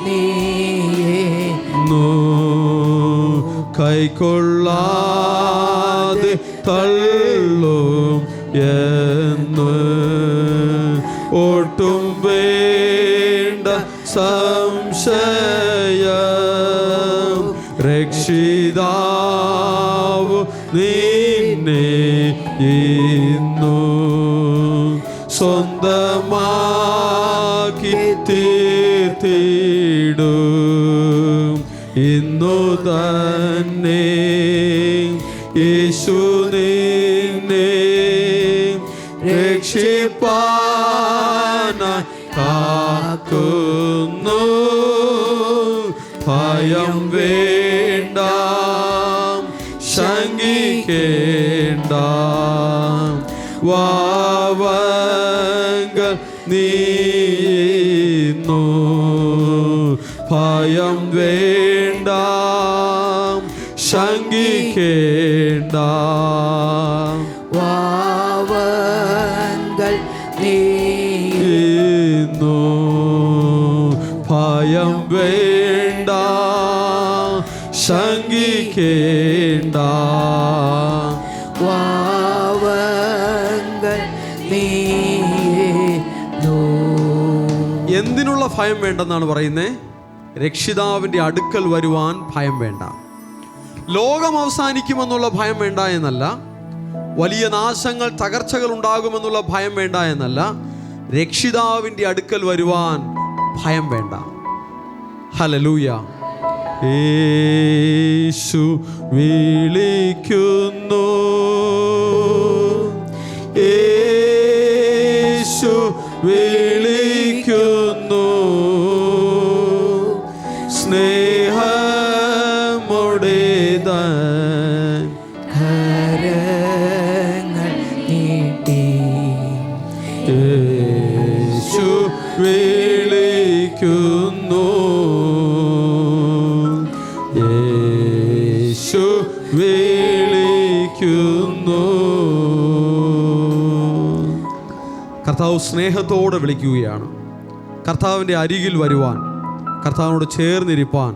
നീന്നു. കൈക്കൊള്ളാതെ തള്ളും എന്ന് ഒട്ടും വേണ്ട സംശയം. രക്ഷിതാവ് നിന്നെ ഇന്നു സ്വന്തമാക്കി തീർത്തിടും. ഇന്നു തന്നെ യേശു നിന്നെ രക്ഷിപ്പാനായി കാക്കുന്നു. ഭയം വേണ്ട, ശങ്കിക്കേണ്ട, വാവങ്കൽ നീന്നു. ഭയം വേണ്ട, ശങ്കിക്കേണ്ട, വാവങ്കൽ നീന്നു. ഭയം വേണ്ട, ശങ്കിക്കേണ്ട, വാവങ്കൽ നീന്നു. എന്തിനുള്ള ഭയം വേണ്ടെന്നാണ് പറയുന്നത്? രക്ഷിതാവിൻ്റെ അടുക്കൽ വരുവാൻ ഭയം വേണ്ട. ലോകം അവസാനിക്കുമെന്നുള്ള ഭയം വേണ്ട എന്നല്ല, വലിയ നാശങ്ങൾ തകർച്ചകൾ ഉണ്ടാകുമെന്നുള്ള ഭയം വേണ്ട എന്നല്ല, രക്ഷിതാവിൻ്റെ അടുക്കൽ വരുവാൻ ഭയം വേണ്ട. ഹല്ലേലൂയ. യേശു വിളിക്കുന്നു, യേശു വിളിക്കുന്നു, സ്നേഹമോടേതാൻ കരങ്ങൾ നീട്ടി. യേശു വിളിക്കുന്നു, യേശു വിളിക്കുന്നു. കർത്താവ് സ്നേഹത്തോടെ വിളിക്കുകയാണ്. കർത്താവിൻ്റെ അരികിൽ വരുവാൻ, കർത്താവിനോട് ചേർന്നിരിപ്പാൻ,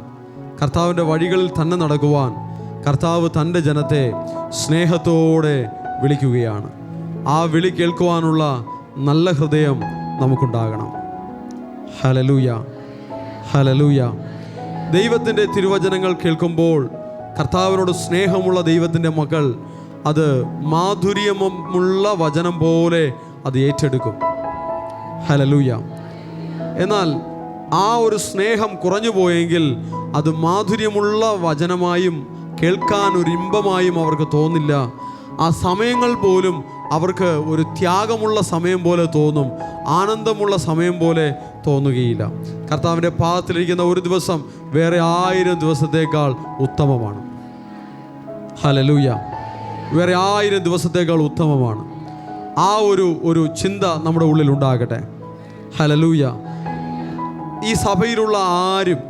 കർത്താവിൻ്റെ വഴികളിൽ തന്നെ നടക്കുവാൻ കർത്താവ് തൻ്റെ ജനത്തെ സ്നേഹത്തോടെ വിളിക്കുകയാണ്. ആ വിളി കേൾക്കുവാനുള്ള നല്ല ഹൃദയം നമുക്കുണ്ടാകണം. Hallelujah, hallelujah. ദൈവത്തിൻ്റെ തിരുവചനങ്ങൾ കേൾക്കുമ്പോൾ കർത്താവിനോട് സ്നേഹമുള്ള ദൈവത്തിൻ്റെ മക്കൾ അത് മാധുര്യമുള്ള വചനം പോലെ അത് ഏറ്റെടുക്കും. ഹല്ലേലൂയ. എന്നാൽ ആ ഒരു സ്നേഹം കുറഞ്ഞു പോയെങ്കിൽ അത് മാധുര്യമുള്ള വചനമായും കേൾക്കാൻ ഒരു ഇമ്പമായും അവർക്ക് തോന്നില്ല. ആ സമയങ്ങൾ പോലും അവർക്ക് ഒരു ത്യാഗമുള്ള സമയം പോലെ തോന്നും, ആനന്ദമുള്ള സമയം പോലെ തോന്നുകയില്ല. കർത്താവിൻ്റെ പാദത്തിലിരിക്കുന്ന ഒരു ദിവസം വേറെ 1000 ദിവസത്തേക്കാൾ ഉത്തമമാണ്. ഹല്ലേലൂയ. വേറെ 1000 ദിവസത്തേക്കാൾ ഉത്തമമാണ്. ആ ഒരു ചിന്ത നമ്മുടെ ഉള്ളിൽ ഉണ്ടാകട്ടെ. ഹല്ലേലൂയ. ഈ സഭയിലുള്ള ആരും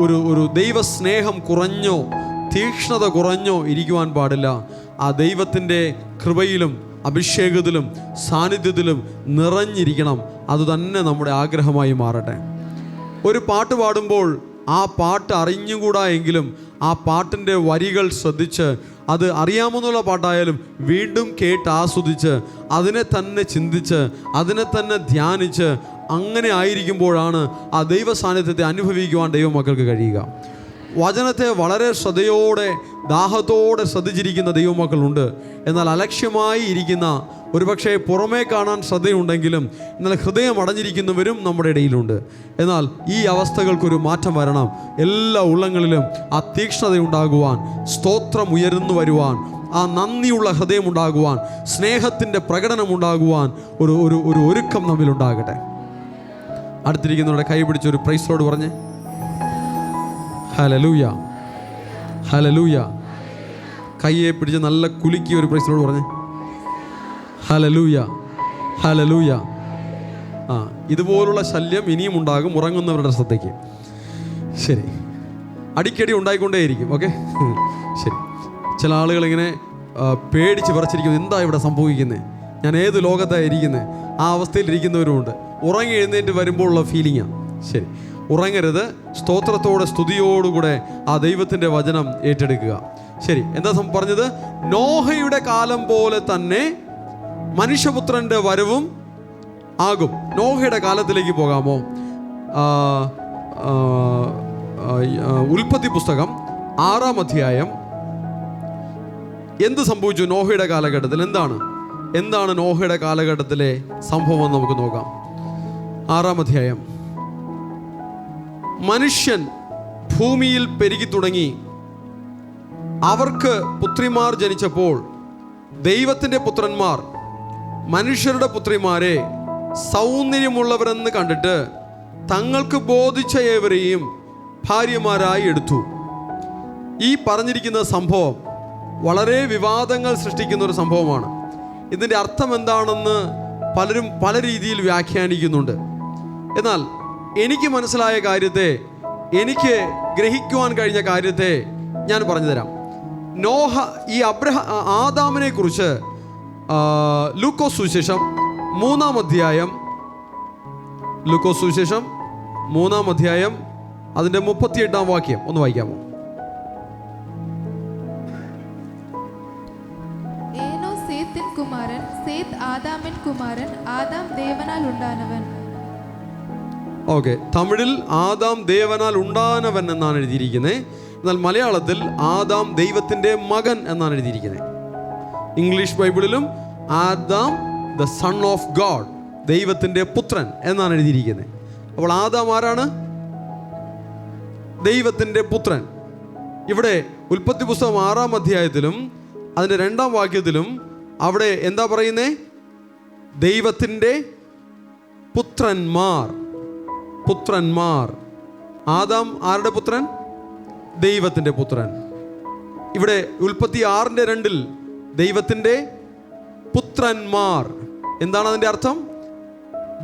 ഒരു ദൈവസ്നേഹം കുറഞ്ഞോ തീക്ഷ്ണത കുറഞ്ഞോ ഇരിക്കുവാൻ പാടില്ല. ആ ദൈവത്തിൻ്റെ കൃപയിലും അഭിഷേകത്തിലും സാന്നിധ്യത്തിലും നിറഞ്ഞിരിക്കണം. അതുതന്നെ നമ്മുടെ ആഗ്രഹമായി മാറട്ടെ. ഒരു പാട്ട് പാടുമ്പോൾ ആ പാട്ട് അറിഞ്ഞുകൂടാ എങ്കിലും ആ പാട്ടിൻ്റെ വരികൾ ശ്രദ്ധിച്ച്, അത് അറിയാമെന്നുള്ള പാട്ടായാലും വീണ്ടും കേട്ട് ആസ്വദിച്ച്, അതിനെ തന്നെ ചിന്തിച്ച്, അതിനെ തന്നെ ധ്യാനിച്ച്, അങ്ങനെ ആയിരിക്കുമ്പോഴാണ് ആ ദൈവ സാന്നിധ്യത്തെ അനുഭവിക്കുവാൻ ദൈവമക്കൾക്ക് കഴിയുക. വചനത്തെ വളരെ ശ്രദ്ധയോടെ ദാഹത്തോടെ ശ്രദ്ധിച്ചിരിക്കുന്ന ദൈവമക്കളുണ്ട്. എന്നാൽ അലക്ഷ്യമായി ഇരിക്കുന്ന, ഒരുപക്ഷെ പുറമേ കാണാൻ ശ്രദ്ധയുണ്ടെങ്കിലും എന്നാൽ ഹൃദയം അടഞ്ഞിരിക്കുന്നവരും നമ്മുടെ ഇടയിലുണ്ട്. എന്നാൽ ഈ അവസ്ഥകൾക്കൊരു മാറ്റം വരണം. എല്ലാ ഉള്ളങ്ങളിലും ആ തീക്ഷ്ണതയുണ്ടാകുവാൻ, സ്തോത്രം ഉയർന്നു വരുവാൻ, ആ നന്ദിയുള്ള ഹൃദയമുണ്ടാകുവാൻ, സ്നേഹത്തിൻ്റെ പ്രകടനമുണ്ടാകുവാൻ ഒരു ഒരു ഒരു ഒരുക്കം നമ്മിലുണ്ടാകട്ടെ. അടുത്തിരിക്കുന്നവരുടെ കൈ പിടിച്ചൊരു പ്രൈസ് ലോർഡ് പറഞ്ഞേ. Hallelujah, hallelujah. കൈയെ പിടിച്ച് നല്ല കുലുക്കി ഒരു പ്രൈസ് ലോർഡ് പറഞ്ഞേ. Hallelujah, hallelujah. ഇതുപോലുള്ള ശല്യം ഇനിയും ഉണ്ടാകും ഉറങ്ങുന്നവരുടെ ശ്രദ്ധയ്ക്ക്. ശരി, അടിക്കടി ഉണ്ടായിക്കൊണ്ടേയിരിക്കും. ഓക്കെ, ശരി. ചില ആളുകളിങ്ങനെ പേടിച്ച് വിറച്ചിരിക്കുന്നു. എന്താ ഇവിടെ സംഭവിക്കുന്നത്, ഞാൻ ഏത് ലോകത്താണ് ഇരിക്കുന്നത്, ആ അവസ്ഥയിലിരിക്കുന്നവരുമുണ്ട്. ഉറങ്ങി എഴുന്നേറ്റ് വരുമ്പോഴുള്ള ഫീലിംഗാണ്. ശരി, ഉറങ്ങരുത്. സ്തോത്രത്തോടെ സ്തുതിയോടുകൂടെ ആ ദൈവത്തിൻ്റെ വചനം ഏറ്റെടുക്കുക. ശരി, എന്താ പറഞ്ഞത്? നോഹയുടെ കാലം പോലെ തന്നെ മനുഷ്യപുത്രൻ്റെ വരവും ആകും. നോഹയുടെ കാലത്തിലേക്ക് പോകാമോ? ഉൽപ്പത്തി പുസ്തകം 6-ാം അധ്യായം. എന്ത് സംഭവിച്ചു നോഹയുടെ കാലഘട്ടത്തിൽ? എന്താണ് നോഹയുടെ കാലഘട്ടത്തിലെ സംഭവം നമുക്ക് നോക്കാം. 6-ാം അധ്യായം. മനുഷ്യൻ ഭൂമിയിൽ പെരുകി തുടങ്ങി. അവർക്ക് പുത്രിമാർ ജനിച്ചപ്പോൾ ദൈവത്തിൻ്റെ പുത്രന്മാർ മനുഷ്യരുടെ പുത്രിമാരെ സൗന്ദര്യമുള്ളവരെന്ന് കണ്ടിട്ട് തങ്ങൾക്ക് ബോധിച്ച ഏവരെയും ഭാര്യമാരായി എടുത്തു. ഈ പറഞ്ഞിരിക്കുന്ന സംഭവം വളരെ വിവാദങ്ങൾ സൃഷ്ടിക്കുന്ന ഒരു സംഭവമാണ്. ഇതിൻ്റെ അർത്ഥം എന്താണെന്ന് പലരും പല രീതിയിൽ വ്യാഖ്യാനിക്കുന്നുണ്ട്. എന്നാൽ എനിക്ക് മനസ്സിലായ കാര്യത്തെ, എനിക്ക് ഗ്രഹിക്കുവാൻ കഴിഞ്ഞ കാര്യത്തെ ഞാൻ പറഞ്ഞുതരാം. നോഹ ഈ ആദാമിനെ കുറിച്ച് ലൂക്കോസ് സുവിശേഷം 3-ാം അധ്യായം, ലൂക്കോസ് സുവിശേഷം 3-ാം അധ്യായം അതിൻ്റെ 38-ാം വാക്യം ഒന്ന് വായിക്കാമോ? കുമാരൻ, സേത്ത് ആദാമിൻ കുമാരൻ, ആദാം ദേവനാൽ ഉണ്ടാനവൻ. ഓക്കെ, തമിഴിൽ ആദാം ദേവനാൽ ഉണ്ടാനവൻ എന്നാണ് എഴുതിയിരിക്കുന്നത്. എന്നാൽ മലയാളത്തിൽ ആദാം ദൈവത്തിൻ്റെ മകൻ എന്നാണ് എഴുതിയിരിക്കുന്നത്. ഇംഗ്ലീഷ് ബൈബിളിലും Adam the son of God, ദൈവത്തിൻ്റെ പുത്രൻ എന്നാണ് എഴുതിയിരിക്കുന്നത്. അപ്പോൾ ആദാം ആരാണ്? ദൈവത്തിൻ്റെ പുത്രൻ. ഇവിടെ ഉൽപ്പത്തി പുസ്തകം 6-ാം അധ്യായത്തിലും അതിൻ്റെ 2-ാം വാക്യത്തിലും അവിടെ എന്താ പറയുന്നേ? ദൈവത്തിൻ്റെ പുത്രന്മാർ. ആദാം ആരുടെ പുത്രൻ? ദൈവത്തിൻ്റെ പുത്രൻ. ഇവിടെ ഉൽപ്പത്തി 6:2 ദൈവത്തിൻ്റെ പുത്രന്മാർ. എന്താണ് അതിൻ്റെ അർത്ഥം?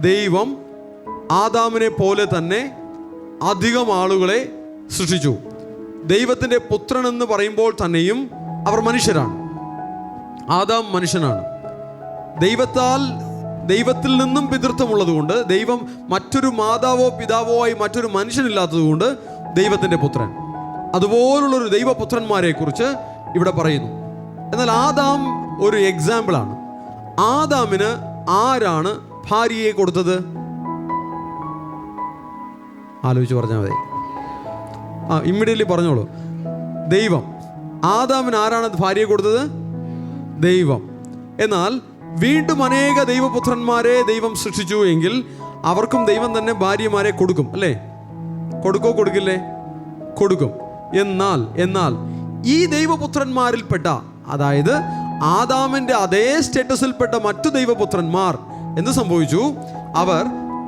ദൈവം ആദാമിനെ പോലെ തന്നെ അധികം ആളുകളെ സൃഷ്ടിച്ചു. ദൈവത്തിൻ്റെ പുത്രൻ എന്ന് പറയുമ്പോൾ തന്നെയും അവർ മനുഷ്യരാണ്. ആദാം മനുഷ്യനാണ്. ദൈവത്തിൽ നിന്നും പിതൃത്വമുള്ളത് കൊണ്ട്, ദൈവം മറ്റൊരു മാതാവോ പിതാവോ ആയി മറ്റൊരു മനുഷ്യനില്ലാത്തത് കൊണ്ട് ദൈവത്തിൻ്റെ പുത്രൻ. അതുപോലുള്ളൊരു ദൈവപുത്രന്മാരെ കുറിച്ച് ഇവിടെ പറയുന്നു. എന്നാൽ ആദാം ഒരു എക്സാമ്പിളാണ്. ആദാമിന് ആരാണ് ഭാര്യയെ കൊടുത്തത്? ആലോചിച്ച് പറഞ്ഞാൽ മതി. ഇമ്മീഡിയറ്റ്ലി പറഞ്ഞോളൂ. ദൈവം. ആദാമിന് ആരാണ് ഭാര്യയെ കൊടുത്തത്? ദൈവം. എന്നാൽ വീണ്ടും അനേക ദൈവപുത്രന്മാരെ ദൈവം സൃഷ്ടിച്ചു എങ്കിൽ അവർക്കും ദൈവം തന്നെ ഭാര്യമാരെ കൊടുക്കും, അല്ലേ? കൊടുക്കില്ലേ? കൊടുക്കും. എന്നാൽ ഈ ദൈവപുത്രന്മാരിൽപ്പെട്ട, അതായത് ആദാമിൻ്റെ അതേ സ്റ്റേറ്റസിൽപ്പെട്ട മറ്റു ദൈവപുത്രന്മാർ എന്ത് സംഭവിച്ചു? അവർ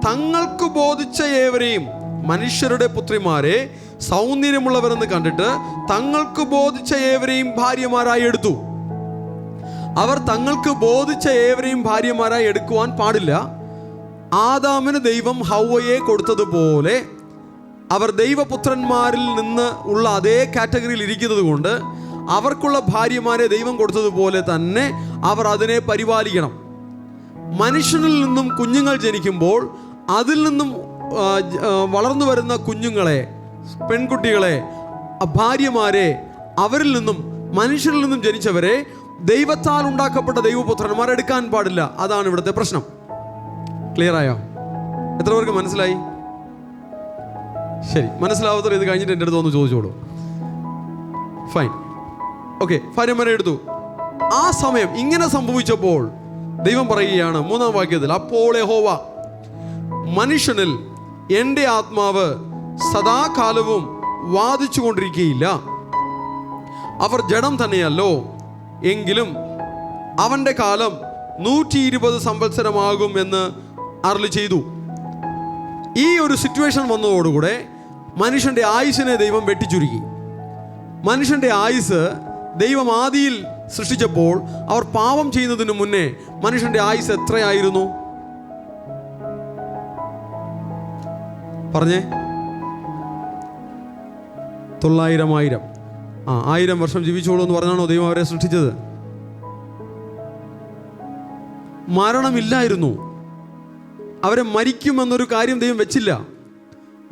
തങ്ങൾക്ക് ബോധിച്ച ഏവരെയും, മനുഷ്യരുടെ പുത്രിമാരെ സൗന്ദര്യമുള്ളവരെന്ന് കണ്ടിട്ട് തങ്ങൾക്ക് ബോധിച്ച ഏവരെയും ഭാര്യമാരായി എടുത്തു. അവർ തങ്ങൾക്ക് ബോധിച്ച ഏവരെയും ഭാര്യമാരായി എടുക്കുവാൻ പാടില്ല. ആദാമിന് ദൈവം ഹൗവയെ കൊടുത്തതുപോലെ അവർ ദൈവപുത്രന്മാരിൽ നിന്ന് ഉള്ള അതേ കാറ്റഗറിയിൽ ഇരിക്കുന്നത് കൊണ്ട് അവർക്കുള്ള ഭാര്യമാരെ ദൈവം കൊടുത്തതുപോലെ തന്നെ അവർ അതിനെ പരിപാലിക്കണം. മനുഷ്യനിൽ നിന്നും കുഞ്ഞുങ്ങൾ ജനിക്കുമ്പോൾ അതിൽ നിന്നും വളർന്നു വരുന്ന കുഞ്ഞുങ്ങളെ, പെൺകുട്ടികളെ, ഭാര്യമാരെ, അവരിൽ നിന്നും മനുഷ്യരിൽ നിന്നും ജനിച്ചവരെ ദൈവത്താൽ ഉണ്ടാക്കപ്പെട്ട ദൈവപുത്രന്മാർ എടുക്കാൻ പാടില്ല. അതാണ് ഇവിടുത്തെ പ്രശ്നം. ക്ലിയർ ആയോ? എത്ര പേർക്ക് മനസ്സിലായി? ശരി, മനസ്സിലാവാത്തവർ ഇത് കഴിഞ്ഞിട്ട് എൻ്റെ അടുത്ത് ഒന്ന് ചോദിച്ചോളൂ. ഫൈൻ. ഓക്കെ, ഭാര്യമാരെ എടുത്തു. ആ സമയം ഇങ്ങനെ സംഭവിച്ചപ്പോൾ ദൈവം പറയുകയാണ് 3-ാം വാക്യത്തിൽ, അപ്പോൾ യഹോവ മനുഷ്യനിൽ എൻ്റെ ആത്മാവ് സദാകാലവും വാദിച്ചു കൊണ്ടിരിക്കുകയില്ല. അവർ ജഡം തന്നെയല്ലോ, എങ്കിലും അവൻ്റെ കാലം 120 സംവത്സരമാകും എന്ന് അരുളി ചെയ്തു. ഈ ഒരു സിറ്റുവേഷൻ വന്നതോടുകൂടെ മനുഷ്യൻ്റെ ആയുസ്സിനെ ദൈവം വെട്ടിച്ചുരുക്കി. മനുഷ്യൻ്റെ ആയുസ് ദൈവം ആദിയിൽ സൃഷ്ടിച്ചപ്പോൾ അവർ പാപം ചെയ്യുന്നതിന് മുന്നേ മനുഷ്യൻ്റെ ആയുസ് എത്രയായിരുന്നു? പറഞ്ഞേ. 900,000. 1000 വർഷം ജീവിച്ചോളൂ എന്ന് പറഞ്ഞാണോ ദൈവം അവരെ സൃഷ്ടിച്ചത്? മരണമില്ലായിരുന്നു. അവരെ മരിക്കുമെന്നൊരു കാര്യം ദൈവം വെച്ചില്ല.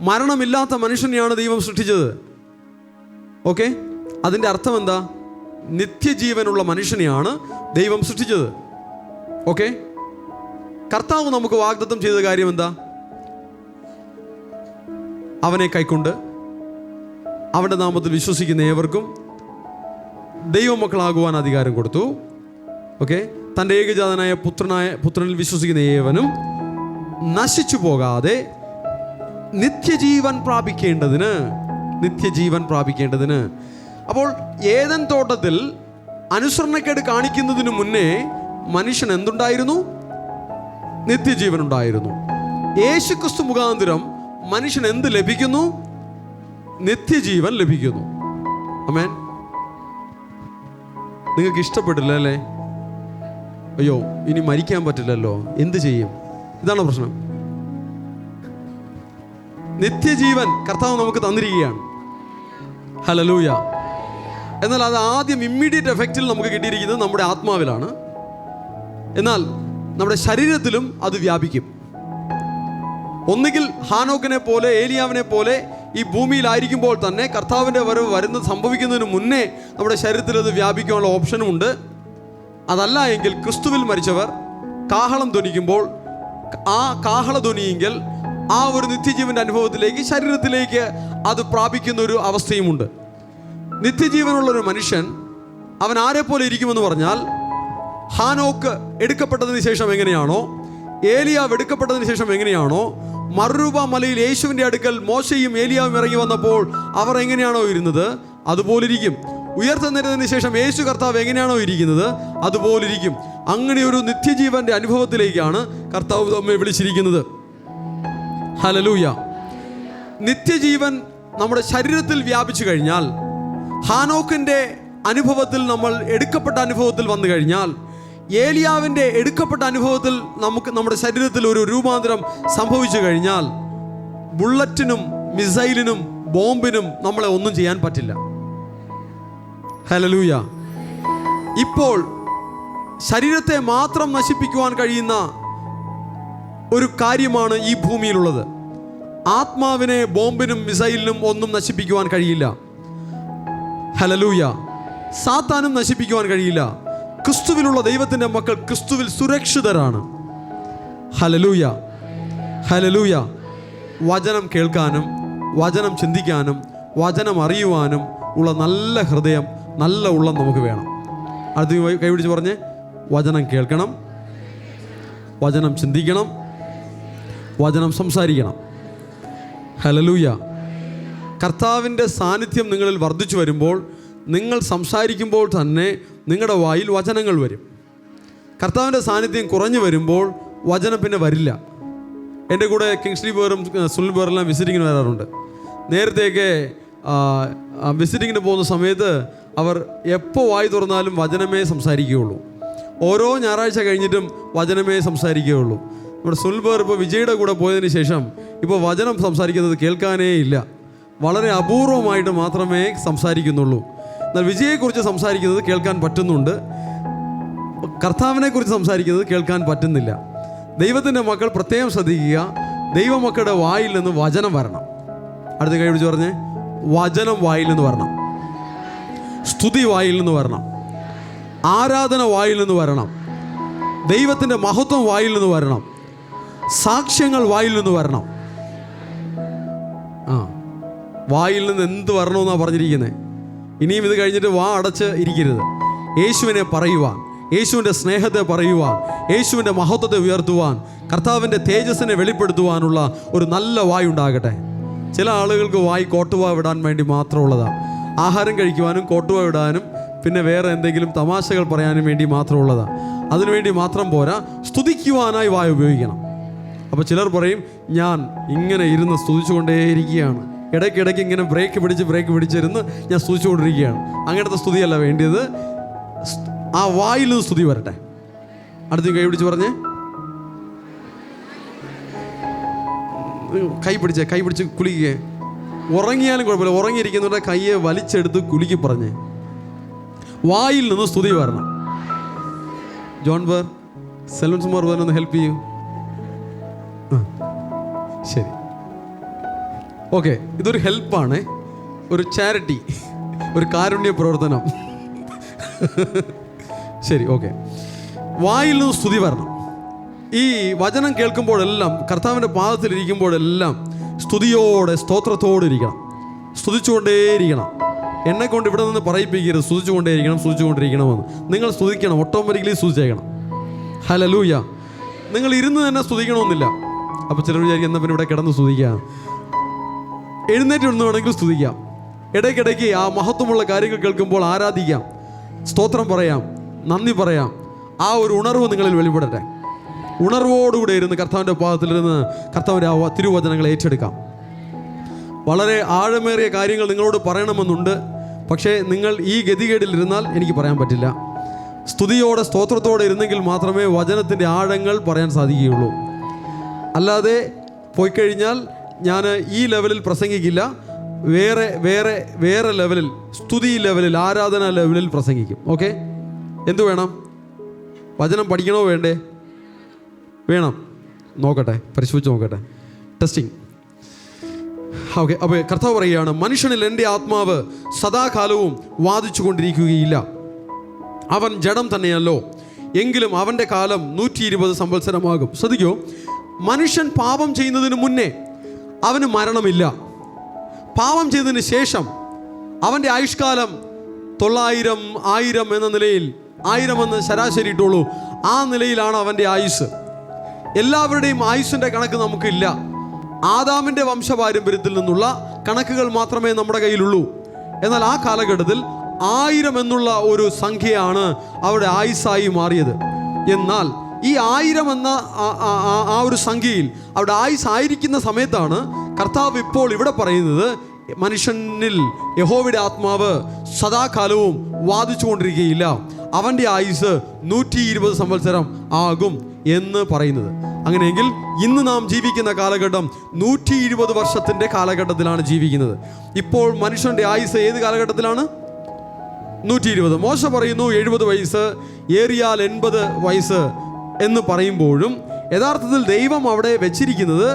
മരണമില്ലാത്ത മനുഷ്യനെയാണ് ദൈവം സൃഷ്ടിച്ചത്. ഓക്കെ, അതിൻ്റെ അർത്ഥം എന്താ? നിത്യജീവനുള്ള മനുഷ്യനെയാണ് ദൈവം സൃഷ്ടിച്ചത്. ഓക്കെ, കർത്താവ് നമുക്ക് വാഗ്ദത്തം ചെയ്ത കാര്യം എന്താ? അവനെ കൈക്കൊണ്ട് അവൻ്റെ നാമത്തിൽ വിശ്വസിക്കുന്ന ഏവർക്കും ദൈവമക്കളാകുവാൻ അധികാരം കൊടുത്തു. ഓക്കെ, തൻ്റെ ഏകജാതനായ പുത്രനിൽ വിശ്വസിക്കുന്ന ഏവനും നശിച്ചു പോകാതെ നിത്യജീവൻ പ്രാപിക്കേണ്ടതിന്. അപ്പോൾ ഏദൻ തോട്ടത്തിൽ അനുസരണക്കേട് കാണിക്കുന്നതിന് മുന്നേ മനുഷ്യൻ എന്തുണ്ടായിരുന്നു? നിത്യജീവൻ ഉണ്ടായിരുന്നു. യേശുക്രിസ്തു മുഖാന്തരം മനുഷ്യൻ എന്ത് ലഭിക്കുന്നു? നിത്യജീവൻ ലഭിക്കുന്നു. ആമേൻ. നിങ്ങൾക്ക് ഇഷ്ടപ്പെട്ടില്ല അല്ലേ? അയ്യോ, ഇനി മരിക്കാൻ പറ്റില്ലല്ലോ, എന്ത് ചെയ്യും? ഇതാണ് പ്രശ്നം. നിത്യജീവൻ കർത്താവ് നമുക്ക് തന്നിരിക്കുകയാണ്. ഹല്ലേലൂയ. എന്നാൽ അത് ആദ്യം ഇമ്മീഡിയറ്റ് എഫക്റ്റിൽ നമുക്ക് കിട്ടിയിരിക്കുന്നത് നമ്മുടെ ആത്മാവിലാണ്. എന്നാൽ നമ്മുടെ ശരീരത്തിലും അത് വ്യാപിക്കും. ഒന്നുകിൽ ഹാനോക്കിനെ പോലെ ഏലിയാവിനെ പോലെ ഈ ഭൂമിയിലായിരിക്കുമ്പോൾ തന്നെ കർത്താവിൻ്റെ വരവ് സംഭവിക്കുന്നതിന് മുന്നേ നമ്മുടെ ശരീരത്തിൽ അത് വ്യാപിക്കാനുള്ള ഓപ്ഷനുമുണ്ട്. അതല്ല എങ്കിൽ ക്രിസ്തുവിൽ മരിച്ചവർ കാഹളം ധ്വനിക്കുമ്പോൾ ആ കാഹള ധ്വനിയെങ്കിൽ ആ ഒരു നിത്യജീവൻ്റെ അനുഭവത്തിലേക്ക് ശരീരത്തിലേക്ക് അത് പ്രാപിക്കുന്ന ഒരു അവസ്ഥയുമുണ്ട്. നിത്യജീവനുള്ളൊരു മനുഷ്യൻ അവൻ ആരെ പോലെ ഇരിക്കുമെന്ന് പറഞ്ഞാൽ, ഹാനോക്ക് എടുക്കപ്പെട്ടതിന് ശേഷം എങ്ങനെയാണോ, ഏലിയാവ് എടുക്കപ്പെട്ടതിന് ശേഷം എങ്ങനെയാണോ, മറുരൂപ മലയിൽ യേശുവിൻ്റെ അടുക്കൽ മോശയും ഏലിയാവും ഇറങ്ങി വന്നപ്പോൾ അവർ എങ്ങനെയാണോ ഇരുന്നത് അതുപോലിരിക്കും. ഉയർത്തെഴുന്നേറ്റതിന് ശേഷം യേശു കർത്താവ് എങ്ങനെയാണോ ഇരിക്കുന്നത് അതുപോലിരിക്കും. അങ്ങനെ ഒരു നിത്യജീവന്റെ അനുഭവത്തിലേക്കാണ് കർത്താവ് നമ്മെ വിളിച്ചിരിക്കുന്നത്. ഹല്ലേലൂയ. നിത്യജീവൻ നമ്മുടെ ശരീരത്തിൽ വ്യാപിച്ചു കഴിഞ്ഞാൽ, ഹാനോക്കിൻ്റെ അനുഭവത്തിൽ നമ്മൾ എടുക്കപ്പെട്ട അനുഭവത്തിൽ വന്നു കഴിഞ്ഞാൽ, ഏലിയാവിൻ്റെ എടുക്കപ്പെട്ട അനുഭവത്തിൽ നമുക്ക് നമ്മുടെ ശരീരത്തിൽ ഒരു രൂപാന്തരം സംഭവിച്ചു കഴിഞ്ഞാൽ, ബുള്ളറ്റിനും മിസൈലിനും ബോംബിനും നമ്മളെ ഒന്നും ചെയ്യാൻ പറ്റില്ല. ഹല്ലേലൂയ. ഇപ്പോൾ ശരീരത്തെ മാത്രം നശിപ്പിക്കുവാൻ കഴിയുന്ന ഒരു കാര്യമാണ് ഈ ഭൂമിയിലുള്ളത്. ആത്മാവിനെ ബോംബിനും മിസൈലിനും ഒന്നും നശിപ്പിക്കുവാൻ കഴിയില്ല. ഹല്ലേലൂയ. സാത്താനും നശിപ്പിക്കുവാൻ കഴിയില്ല. ക്രിസ്തുവിലുള്ള ദൈവത്തിൻ്റെ മക്കൾ ക്രിസ്തുവിൽ സുരക്ഷിതരാണ്. ഹല്ലേലൂയ. ഹല്ലേലൂയ. വചനം കേൾക്കാനും വചനം ചിന്തിക്കാനും വചനം അറിയുവാനും ഉള്ള നല്ല ഹൃദയം, നല്ല ഉള്ളം നമുക്ക് വേണം. അടുത്ത് കൈപിടിച്ച് പറഞ്ഞ്, വചനം കേൾക്കണം, വചനം ചിന്തിക്കണം, വചനം സംസാരിക്കണം. ഹല്ലേലൂയ. കർത്താവിൻ്റെ സാന്നിധ്യം നിങ്ങളിൽ വർദ്ധിച്ചു വരുമ്പോൾ, നിങ്ങൾ സംസാരിക്കുമ്പോൾ തന്നെ നിങ്ങളുടെ വായിൽ വചനങ്ങൾ വരും. കർത്താവിൻ്റെ സാന്നിധ്യം കുറഞ്ഞു വരുമ്പോൾ വചനം പിന്നെ വരില്ല. എൻ്റെ കൂടെ കിങ്സ്ലി ബേറും സുനിൽ ബേറെല്ലാം വിസിറ്റിങ്ങിന് വരാറുണ്ട്. നേരത്തെയൊക്കെ വിസിറ്റിങ്ങിന് പോകുന്ന സമയത്ത് അവർ എപ്പോൾ വായി തുറന്നാലും വചനമേ സംസാരിക്കുകയുള്ളൂ. ഓരോ ഞായറാഴ്ച കഴിഞ്ഞിട്ടും വചനമേ സംസാരിക്കുകയുള്ളൂ. നമ്മുടെ സുനിൽ ബേർ ഇപ്പോൾ വിജയുടെ കൂടെ പോയതിന് ശേഷം ഇപ്പോൾ വചനം സംസാരിക്കുന്നത് കേൾക്കാനേ ഇല്ല. വളരെ അപൂർവമായിട്ട് മാത്രമേ സംസാരിക്കുന്നുള്ളൂ. എന്നാൽ വിജയെക്കുറിച്ച് സംസാരിക്കുന്നത് കേൾക്കാൻ പറ്റുന്നുണ്ട്, കർത്താവിനെക്കുറിച്ച് സംസാരിക്കുന്നത് കേൾക്കാൻ പറ്റുന്നില്ല. ദൈവത്തിൻ്റെ മക്കൾ പ്രത്യേകം ശ്രദ്ധിക്കുക, ദൈവമക്കളുടെ വായിൽ നിന്ന് വചനം വരണം. അടുത്ത കൈ പിടിച്ച് പറഞ്ഞ്, വചനം വായിൽ നിന്ന് വരണം, സ്തുതി വായിൽ നിന്ന് വരണം, ആരാധന വായിൽ നിന്ന് വരണം, ദൈവത്തിൻ്റെ മഹത്വം വായിൽ നിന്ന് വരണം, സാക്ഷ്യങ്ങൾ വായിൽ നിന്ന് വരണം. വായിൽ നിന്ന് എന്ത് വരണമെന്നാണ് പറഞ്ഞിരിക്കുന്നത്? ഇനിയും ഇത് കഴിഞ്ഞിട്ട് വാ അടച്ച് ഇരിക്കരുത്. യേശുവിനെ പറയുവാൻ, യേശുവിൻ്റെ സ്നേഹത്തെ പറയുവാൻ, യേശുവിൻ്റെ മഹത്വത്തെ ഉയർത്തുവാൻ, കർത്താവിൻ്റെ തേജസ്സിനെ വെളിപ്പെടുത്തുവാനുള്ള ഒരു നല്ല വായ് ഉണ്ടാകട്ടെ. ചില ആളുകൾക്ക് വായി കോട്ടുവാ വിടാൻ വേണ്ടി മാത്രമുള്ളതാണ്. ആഹാരം കഴിക്കുവാനും കോട്ടുവാ വിടാനും പിന്നെ വേറെ എന്തെങ്കിലും തമാശകൾ പറയാനും വേണ്ടി മാത്രമുള്ളതാണ്. അതിനുവേണ്ടി മാത്രം പോരാ, സ്തുതിക്കുവാനായി വായ ഉപയോഗിക്കണം. അപ്പോൾ ചിലർ പറയും, ഞാൻ ഇങ്ങനെ ഇരുന്ന് സ്തുതിച്ചുകൊണ്ടേയിരിക്കുകയാണ്, ഇടയ്ക്കിടയ്ക്ക് ഇങ്ങനെ ബ്രേക്ക് പിടിച്ചിരുന്ന് ഞാൻ സ്തുതിച്ചുകൊണ്ടിരിക്കുകയാണ്. അങ്ങനത്തെ സ്തുതിയല്ല വേണ്ടിയത്. ആ വായിൽ നിന്ന് സ്തുതി വരട്ടെ. അടുത്ത് കൈ പിടിച്ച് കൈ പിടിച്ച് കുലുക്കുക. ഉറങ്ങിയാലും കുഴപ്പമില്ല, ഉറങ്ങിയിരിക്കുന്നവരുടെ കയ്യെ വലിച്ചെടുത്ത് കുലുക്കി പറഞ്ഞേ. വായിൽ നിന്ന് സ്തുതി വരണം. ജോൺ ബർ, സെൽവൻ സുമാർ ഒന്ന് ഹെൽപ്പ് ചെയ്യൂ. ശരി, ഓക്കെ. ഇതൊരു ഹെൽപ്പാണ്, ഒരു ചാരിറ്റി, ഒരു കാരുണ്യ പ്രവർത്തനം. ശരി, ഓക്കെ. വായിൽ നിന്ന് സ്തുതി വരണം. ഈ വചനം കേൾക്കുമ്പോഴെല്ലാം, കർത്താവിൻ്റെ പാദത്തിലിരിക്കുമ്പോഴെല്ലാം സ്തുതിയോടെ, സ്തോത്രത്തോടെ ഇരിക്കണം. സ്തുതിച്ചുകൊണ്ടേയിരിക്കണം. എന്നെ കൊണ്ട് ഇവിടെ നിന്ന് പറയിപ്പിക്കരുത്, സ്തുതിച്ചുകൊണ്ടേയിരിക്കണമെന്ന്. നിങ്ങൾ സ്തുതിക്കണം, ഓട്ടോമാറ്റിക്കലി സ്തുതിച്ചേക്കണം. ഹല്ലേലൂയ. നിങ്ങൾ ഇരുന്ന് തന്നെ സ്തുതിക്കണമെന്നില്ല. അപ്പോൾ ചിലർ വിചാരിക്കും എന്നാൽ പിന്നെ ഇവിടെ കിടന്ന് സ്തുതിക്കാം. എഴുന്നേറ്റ് ഇരുന്ന് വേണമെങ്കിൽ സ്തുതിക്കാം. ഇടയ്ക്കിടയ്ക്ക് ആ മഹത്വമുള്ള കാര്യങ്ങൾ കേൾക്കുമ്പോൾ ആരാധിക്കാം, സ്തോത്രം പറയാം, നന്ദി പറയാം. ആ ഒരു ഉണർവ് നിങ്ങളിൽ വെളിപ്പെടട്ടെ. ഉണർവോടുകൂടെ ഇരുന്ന് കർത്താവിൻ്റെ പാദത്തിലിരുന്ന് കർത്താവിൻ്റെ ആ തിരുവചനങ്ങൾ ഏറ്റെടുക്കാം. വളരെ ആഴമേറിയ കാര്യങ്ങൾ നിങ്ങളോട് പറയണമെന്നുണ്ട്. പക്ഷേ നിങ്ങൾ ഈ ഗതികേടിലിരുന്നാൽ എനിക്ക് പറയാൻ പറ്റില്ല. സ്തുതിയോടെ, സ്തോത്രത്തോടെ ഇരുന്നെങ്കിൽ മാത്രമേ വചനത്തിൻ്റെ ആഴങ്ങൾ പറയാൻ സാധിക്കുകയുള്ളൂ. അല്ലാതെ പോയിക്കഴിഞ്ഞാൽ ഞാൻ ഈ ലെവലിൽ പ്രസംഗിക്കില്ല, വേറെ ലെവലിൽ, സ്തുതി ലെവലിൽ, ആരാധന ലെവലിൽ പ്രസംഗിക്കും. ഓക്കെ? എന്തു വേണം? വചനം പഠിക്കണോ വേണ്ടേ? വേണം. നോക്കട്ടെ, പരിശോധിച്ച് നോക്കട്ടെ. ടെസ്റ്റിംഗ്. ഓക്കെ. അപ്പോൾ കർത്താവ് പറയുകയാണ്, മനുഷ്യനിൽ എൻ്റെ ആത്മാവ് സദാകാലവും വാദിച്ചു കൊണ്ടിരിക്കുകയില്ല. അവൻ ജഡം തന്നെയല്ലോ, എങ്കിലും അവൻ്റെ കാലം 120 സംവത്സരമാകും. ശ്രദ്ധിക്കൂ, മനുഷ്യൻ പാപം ചെയ്യുന്നതിന് മുന്നേ അവന് മരണമില്ല. പാപം ചെയ്തതിന് ശേഷം അവൻ്റെ ആയുഷ്കാലം 900, 1000 എന്ന നിലയിൽ, 1000 എന്ന് ശരാശരി ഇട്ടുള്ളൂ, ആ നിലയിലാണ് അവൻ്റെ ആയുസ്. എല്ലാവരുടെയും ആയുസ്സിൻ്റെ കണക്ക് നമുക്കില്ല. ആദാമിൻ്റെ വംശപാരമ്പര്യത്തിൽ നിന്നുള്ള കണക്കുകൾ മാത്രമേ നമ്മുടെ കയ്യിലുള്ളൂ. എന്നാൽ ആ കാലഘട്ടത്തിൽ 1000 എന്നുള്ള ഒരു സംഖ്യയാണ് അവിടെ ആയുസ്സായി മാറിയത്. എന്നാൽ ഈ 1000 എന്ന ആ ഒരു സംഖ്യയിൽ അവിടെ ആയുസ് ആയിരിക്കുന്ന സമയത്താണ് കർത്താവ് ഇപ്പോൾ ഇവിടെ പറയുന്നത്, മനുഷ്യനിൽ യഹോവയുടെ ആത്മാവ് സദാകാലവും വാദിച്ചു കൊണ്ടിരിക്കുകയില്ല, അവൻ്റെ ആയുസ് 120 സംവത്സരം ആകും എന്ന് പറയുന്നത്. അങ്ങനെയെങ്കിൽ ഇന്ന് നാം ജീവിക്കുന്ന കാലഘട്ടം 120 വർഷത്തിൻ്റെ കാലഘട്ടത്തിലാണ് ജീവിക്കുന്നത്. ഇപ്പോൾ മനുഷ്യൻ്റെ ആയുസ് ഏത് കാലഘട്ടത്തിലാണ്? 120. മോശ പറയുന്നു 70 വയസ്സ്, ഏറിയാൽ 80 വയസ്സ് എന്ന് പറയുമ്പോഴും യഥാർത്ഥത്തിൽ ദൈവം അവിടെ വെച്ചിരിക്കുന്നത്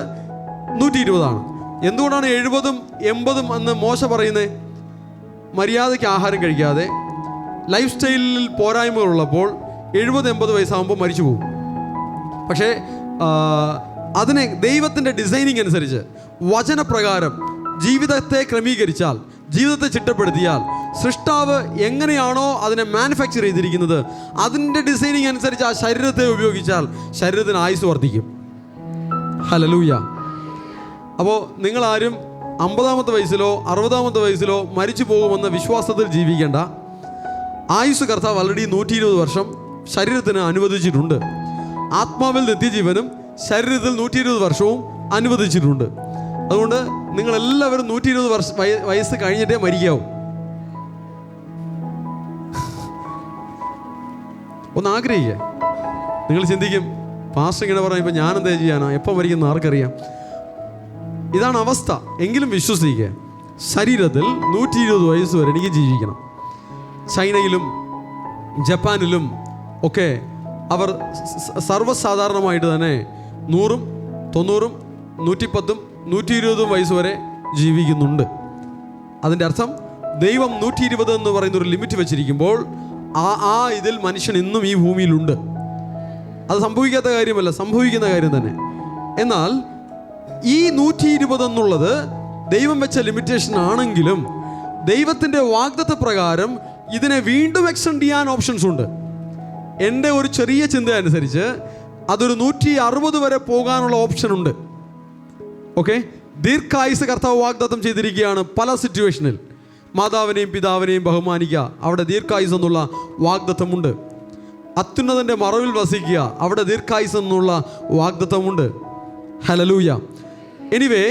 120 എന്തുകൊണ്ടാണ് 70ഉം 80ഉം എന്ന് മോശ പറയുന്നത്? മര്യാദയ്ക്ക് ആഹാരം കഴിക്കാതെ ലൈഫ് സ്റ്റൈലിൽ പോരായ്മകളുള്ളപ്പോൾ 70-80 വയസ്സാകുമ്പോൾ മരിച്ചു പോകും. പക്ഷേ അതിനെ ദൈവത്തിൻ്റെ ഡിസൈനിങ് അനുസരിച്ച്, വചനപ്രകാരം ജീവിതത്തെ ക്രമീകരിച്ചാൽ, ജീവിതത്തെ ചിട്ടപ്പെടുത്തിയാൽ, സൃഷ്ടാവ് എങ്ങനെയാണോ അതിനെ മാനുഫാക്ചർ ചെയ്തിരിക്കുന്നത് അതിൻ്റെ ഡിസൈനിങ് അനുസരിച്ച് ആ ശരീരത്തെ ഉപയോഗിച്ചാൽ ശരീരത്തിന് ആയുസ് വർദ്ധിക്കും. ഹല്ലേലൂയ. അപ്പോൾ നിങ്ങളാരും 50-ാമത്തെ വയസ്സിലോ 60-ാമത്തെ വയസ്സിലോ മരിച്ചു പോകുമെന്ന വിശ്വാസത്തിൽ ജീവിക്കേണ്ട. ആയുസ് കർത്താവ് ആൾറെഡി 120 വർഷം ശരീരത്തിന് അനുവദിച്ചിട്ടുണ്ട്. ആത്മാവിൽ നിത്യജീവനും ശരീരത്തിൽ 120 വർഷവും അനുവദിച്ചിട്ടുണ്ട്. അതുകൊണ്ട് നിങ്ങളെല്ലാവരും 120 വയസ്സ് കഴിഞ്ഞിട്ടേ മരിക്കാവും. ഒന്ന് ആഗ്രഹിക്കുക. നിങ്ങൾ ചിന്തിക്കും, പാസ്റ്റർ ഇങ്ങനെ പറഞ്ഞാൽ ഇപ്പം ഞാനെന്താ ചെയ്യാനോ, എപ്പോൾ മരിക്കുന്ന ആർക്കറിയാം? ഇതാണ് അവസ്ഥ. എങ്കിലും വിശ്വസിക്കുക, ശരീരത്തിൽ 120 വയസ്സ് വരെ എനിക്ക് ജീവിക്കണം. ചൈനയിലും ജപ്പാനിലും ഒക്കെ അവർ സർവ്വസാധാരണമായിട്ട് തന്നെ 100ഉം 90ഉം 110ഉം 120ഉം വയസ്സ് വരെ ജീവിക്കുന്നുണ്ട്. അതിൻ്റെ അർത്ഥം ദൈവം 120 എന്ന് പറയുന്നൊരു ലിമിറ്റ് വെച്ചിരിക്കുമ്പോൾ ഇതിൽ മനുഷ്യൻ ഇന്നും ഈ ഭൂമിയിലുണ്ട്. അത് സംഭവിക്കാത്ത കാര്യമല്ല, സംഭവിക്കുന്ന കാര്യം തന്നെ. എന്നാൽ ഈ 120 എന്നുള്ളത് ദൈവം വെച്ച ലിമിറ്റേഷൻ ആണെങ്കിലും ദൈവത്തിൻ്റെ വാഗ്ദത്ത പ്രകാരം ഇതിനെ വീണ്ടും എക്സ്റ്റെൻഡ് ചെയ്യാൻ ഓപ്ഷൻസ് ഉണ്ട്. എൻ്റെ ഒരു ചെറിയ ചിന്ത അനുസരിച്ച് അതൊരു 160 വരെ പോകാനുള്ള ഓപ്ഷൻ ഉണ്ട്. ഓക്കെ, ദീർഘായുസ് കർത്താവ് വാഗ്ദത്തം ചെയ്തിരിക്കുകയാണ്. പല സിറ്റുവേഷനിൽ മാതാവിനെയും പിതാവിനെയും ബഹുമാനിക്കുക, അവിടെ ദീർഘായുസ് എന്നുള്ള വാഗ്ദത്തമുണ്ട്. അത്യുന്നതൻ്റെ മറവിൽ വസിക്കുക, അവിടെ ദീർഘായുസ് എന്നുള്ള വാഗ്ദത്തമുണ്ട്. ഹല്ലേലൂയ. എനിവേ,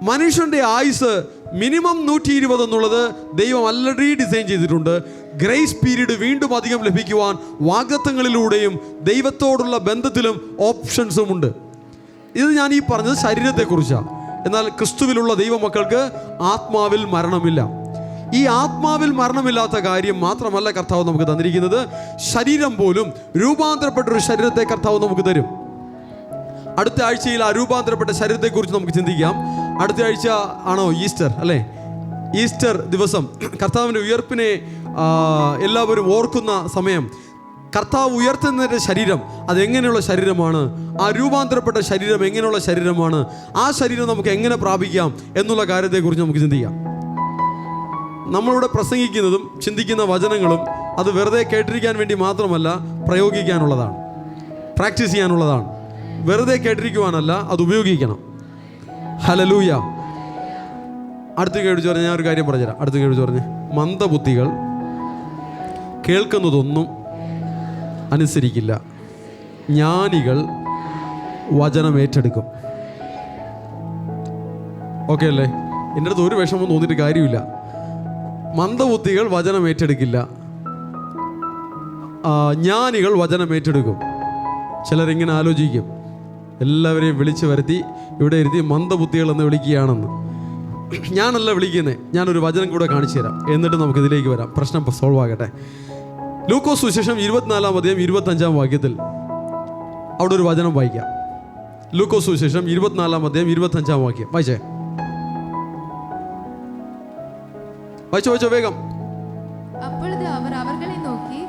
മനുഷ്യൻ്റെ ആയുസ് മിനിമം 120 എന്നുള്ളത് ദൈവം ഓൾറെഡി ഡിസൈൻ ചെയ്തിട്ടുണ്ട്. ഗ്രേസ് പീരീഡ് വീണ്ടും അധികം ലഭിക്കുവാൻ വാഗ്ദത്തങ്ങളിലൂടെയും ദൈവത്തോടുള്ള ബന്ധത്തിലും ഓപ്ഷൻസും ഉണ്ട്. ഇത് ഞാൻ ഈ പറഞ്ഞത് ശരീരത്തെക്കുറിച്ചാണ്. എന്നാൽ ക്രിസ്തുവിലുള്ള ദൈവമക്കൾക്ക് ആത്മാവിൽ മരണമില്ല. ഈ ആത്മാവിൽ മരണമില്ലാത്ത കാര്യം മാത്രമല്ല കർത്താവ് നമുക്ക് തന്നിരിക്കുന്നത്, ശരീരം പോലും രൂപാന്തരപ്പെട്ടൊരു ശരീരത്തെ കർത്താവ് നമുക്ക് തരും. അടുത്ത ആഴ്ചയിൽ ആ രൂപാന്തരപ്പെട്ട ശരീരത്തെക്കുറിച്ച് നമുക്ക് ചിന്തിക്കാം. അടുത്ത ആഴ്ച ആണോ ഈസ്റ്റർ, അല്ലേ? ഈസ്റ്റർ ദിവസം കർത്താവിൻ്റെ ഉയർപ്പിനെ എല്ലാവരും ഓർക്കുന്ന സമയം, കർത്താവ് ഉയർത്തുന്നതിൻ്റെ ശരീരം അതെങ്ങനെയുള്ള ശരീരമാണ്, ആ രൂപാന്തരപ്പെട്ട ശരീരം എങ്ങനെയുള്ള ശരീരമാണ്, ആ ശരീരം നമുക്ക് എങ്ങനെ പ്രാപിക്കാം എന്നുള്ള കാര്യത്തെക്കുറിച്ച് നമുക്ക് ചിന്തിക്കാം. നമ്മളിവിടെ പ്രസംഗിക്കുന്നതും ചിന്തിക്കുന്ന വചനങ്ങളും അത് വെറുതെ കേട്ടിരിക്കാൻ വേണ്ടി മാത്രമല്ല, പ്രയോഗിക്കാനുള്ളതാണ്, പ്രാക്ടീസ് ചെയ്യാനുള്ളതാണ്. വെറുതെ കേട്ടിരിക്കുവാനല്ല, അത് ഉപയോഗിക്കണം. ഹല്ലേലൂയ. അടുത്ത കേൾവിച്ച് പറഞ്ഞ് ഞാൻ ഒരു കാര്യം പറഞ്ഞുതരാം. അടുത്ത കേൾവിച്ച് പറഞ്ഞ്, മന്ദബുദ്ധികൾ കേൾക്കുന്നതൊന്നും അനുസരിക്കില്ല, ജ്ഞാനികൾ വചനം ഏറ്റെടുക്കും. ഓക്കെ അല്ലേ? എൻ്റെ അടുത്ത് ഒരു വിഷമം തോന്നിയിട്ട് കാര്യമില്ല. മന്ദബുദ്ധികൾ വചനം ഏറ്റെടുക്കില്ല, ജ്ഞാനികൾ വചനം ഏറ്റെടുക്കും. ചിലരിങ്ങനെ ആലോചിക്കും, എല്ലാവരെയും വിളിച്ചു വരുത്തി ഇവിടെ ഇരുത്തി മന്ദബുദ്ധികൾ എന്ന് വിളിക്കുകയാണെന്ന്. ഞാനല്ല വിളിക്കുന്നത്, ഞാനൊരു വചനം കൂടെ കാണിച്ചു തരാം, എന്നിട്ട് നമുക്കിതിലേക്ക് വരാം, പ്രശ്നം സോൾവ് ആകട്ടെ. ലൂക്കോസ് സുവിശേഷം 24-ാം അധ്യായം 25-ാം വാക്യത്തിൽ അവിടെ ഒരു വചനം വായിക്കാം. ലൂക്കോസ് സുവിശേഷം 24-ാം അധ്യായം 25-ാം വാക്യം വായിച്ചേ. വായിച്ചോ വേഗം. அப்பொழுது அவர் அவர்களை நோக்கி,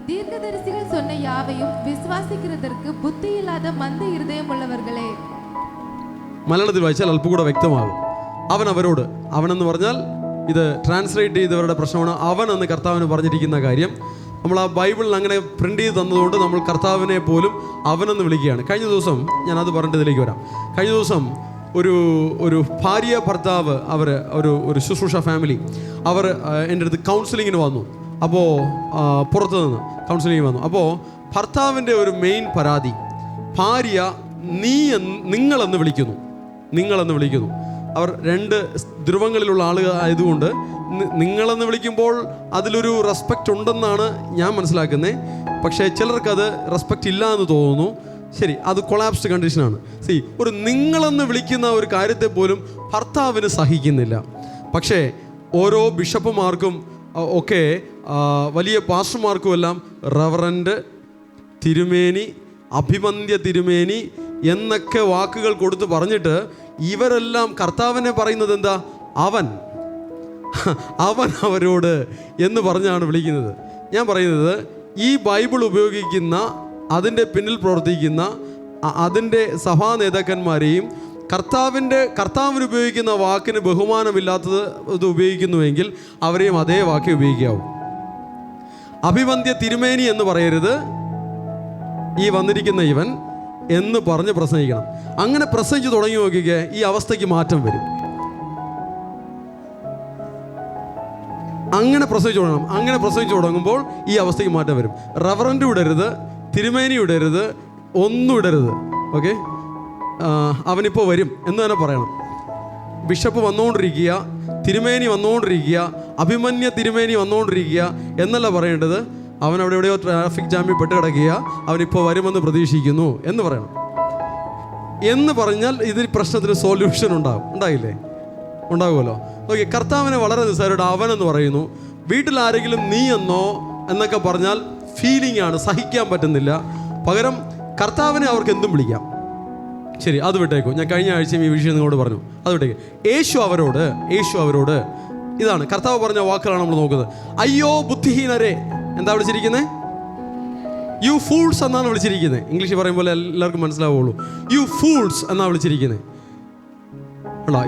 தீர்க்கதரிசிகள் சொன்ன யாவையும் விசுவாசிக்கிறதற்கு புத்தி இல்லாத மந்த இருதயம் உள்ளவர்களே. മലയാളത്തിൽ വായിച്ചാൽ അല്പം കൂടെ വ്യക്തമാകും. അവൻ അവരോട്, അവനെന്ന് പറഞ്ഞാൽ ഇത് ട്രാൻസ്ലേറ്റ് ചെയ്തവരുടെ പ്രശ്നമാണ്. അവൻ എന്ന് കർത്താവിന് പറഞ്ഞിരിക്കുന്ന കാര്യം നമ്മൾ ആ ബൈബിളിൽ അങ്ങനെ പ്രിൻ്റ് ചെയ്ത് തന്നതുകൊണ്ട് നമ്മൾ കർത്താവിനെ പോലും അവനെന്ന് വിളിക്കുകയാണ്. കഴിഞ്ഞ ദിവസം ഞാനത് പറഞ്ഞതിലേക്ക് വരാം. കഴിഞ്ഞ ദിവസം ഒരു ഭാര്യ ഭർത്താവ് അവർ ഒരു ശുശ്രൂഷ ഫാമിലി അവർ എൻ്റെ അടുത്ത് കൗൺസിലിങ്ങിന് വന്നു. അപ്പോൾ പുറത്തു നിന്ന് കൗൺസിലിങ്ങിന് വന്നു. അപ്പോൾ ഭർത്താവിൻ്റെ ഒരു മെയിൻ പരാതി, ഭാര്യ നിങ്ങളെന്ന് വിളിക്കുന്നു. അവർ 2 ധ്രുവങ്ങളിലുള്ള ആളുകൾ ആയതുകൊണ്ട് നിങ്ങളെന്ന് വിളിക്കുമ്പോൾ അതിലൊരു റെസ്പെക്റ്റ് ഉണ്ടെന്നാണ് ഞാൻ മനസ്സിലാക്കുന്നത്. പക്ഷേ ചിലർക്കത് റെസ്പെക്റ്റ് ഇല്ല എന്ന് തോന്നുന്നു. ശരി, അത് കൊളാപ്സ്ഡ് കണ്ടീഷനാണ്. ഒരു നിങ്ങളെന്ന് വിളിക്കുന്ന ഒരു കാര്യത്തെ പോലും ഭർത്താവിന് സഹിക്കുന്നില്ല. പക്ഷേ ഓരോ ബിഷപ്പുമാർക്കും ഒക്കെ വലിയ പാസ്റ്റർമാർക്കും എല്ലാം റവറൻഡ്, തിരുമേനി, അഭിമന്യ തിരുമേനി എന്നൊക്കെ വാക്കുകൾ കൊടുത്ത് പറഞ്ഞിട്ട് ഇവരെല്ലാം കർത്താവിനെ പറയുന്നത് എന്താ? അവൻ അവരോട് എന്ന് പറഞ്ഞാണ് വിളിക്കുന്നത്. ഞാൻ പറയുന്നത്, ഈ ബൈബിൾ ഉപയോഗിക്കുന്ന, അതിൻ്റെ പിന്നിൽ പ്രവർത്തിക്കുന്ന അതിൻ്റെ സഭാ നേതാക്കന്മാരെയും കർത്താവിന് ഉപയോഗിക്കുന്ന വാക്കിന് ബഹുമാനമില്ലാത്തത് ഇത് ഉപയോഗിക്കുന്നുവെങ്കിൽ അവരെയും അതേ വാക്ക് ഉപയോഗിക്കാവും. അഭിവന്ദ്യ തിരുമേനി എന്ന് പറയരുത്, ഈ വന്നിരിക്കുന്ന ഇവൻ എന്ന് പറഞ്ഞ് പ്രസംഗിക്കണം. അങ്ങനെ പ്രസംഗിച്ച് തുടങ്ങി നോക്കിക്കേ, ഈ അവസ്ഥയ്ക്ക് മാറ്റം വരും. അങ്ങനെ പ്രസംഗിച്ചു തുടങ്ങുമ്പോൾ ഈ അവസ്ഥയ്ക്ക് മാറ്റം വരും. റവറൻഡ് വിടരുത്, തിരുമേനി വിടരുത്, ഒന്നും ഇടരുത്. ഓക്കെ, അവനിപ്പോൾ വരും എന്ന് തന്നെ പറയണം. ബിഷപ്പ് വന്നുകൊണ്ടിരിക്കുക, തിരുമേനി വന്നുകൊണ്ടിരിക്കുക, അഭിമന്യ തിരുമേനി വന്നുകൊണ്ടിരിക്കുക എന്നല്ല പറയേണ്ടത്. അവൻ അവിടെ എവിടെയോ ട്രാഫിക് ജാമിൽ പെട്ട് കിടക്കുക, അവനിപ്പോൾ വരുമെന്ന് പ്രതീക്ഷിക്കുന്നു എന്ന് പറയണം. എന്ന് പറഞ്ഞാൽ ഇതിൽ പ്രശ്നത്തിന് സൊല്യൂഷൻ ഉണ്ടാകുമല്ലോ. ഓക്കെ, കർത്താവിനെ വളരെ നിസ്സാരമായിട്ട് അവനെന്ന് പറയുന്നു. വീട്ടിൽ ആരെങ്കിലും നീ എന്നൊക്കെ പറഞ്ഞാൽ ഫീലിംഗ് ആണ്, സഹിക്കാൻ പറ്റുന്നില്ല. പകരം കർത്താവിനെ അവർക്ക് എന്തും വിളിക്കാം. ശരി, അത് വിട്ടേക്കും. ഞാൻ കഴിഞ്ഞ ആഴ്ചയും ഈ വിഷയം നിങ്ങളോട് പറഞ്ഞു, അത് വിട്ടേക്കും. യേശു അവരോട് ഇതാണ് കർത്താവ് പറഞ്ഞ വാക്കുകളാണ് നമ്മൾ നോക്കുന്നത്. അയ്യോ ബുദ്ധിഹീനരെ, എന്താ വിളിച്ചിരിക്കുന്നത്? യു ഫൂൾസ് എന്നാണ് വിളിച്ചിരിക്കുന്നത്. ഇംഗ്ലീഷിൽ പറയുമ്പോൾ എല്ലാവർക്കും മനസ്സിലാവുള്ളൂ. യു ഫൂൾസ് എന്നാണ് വിളിച്ചിരിക്കുന്നത്.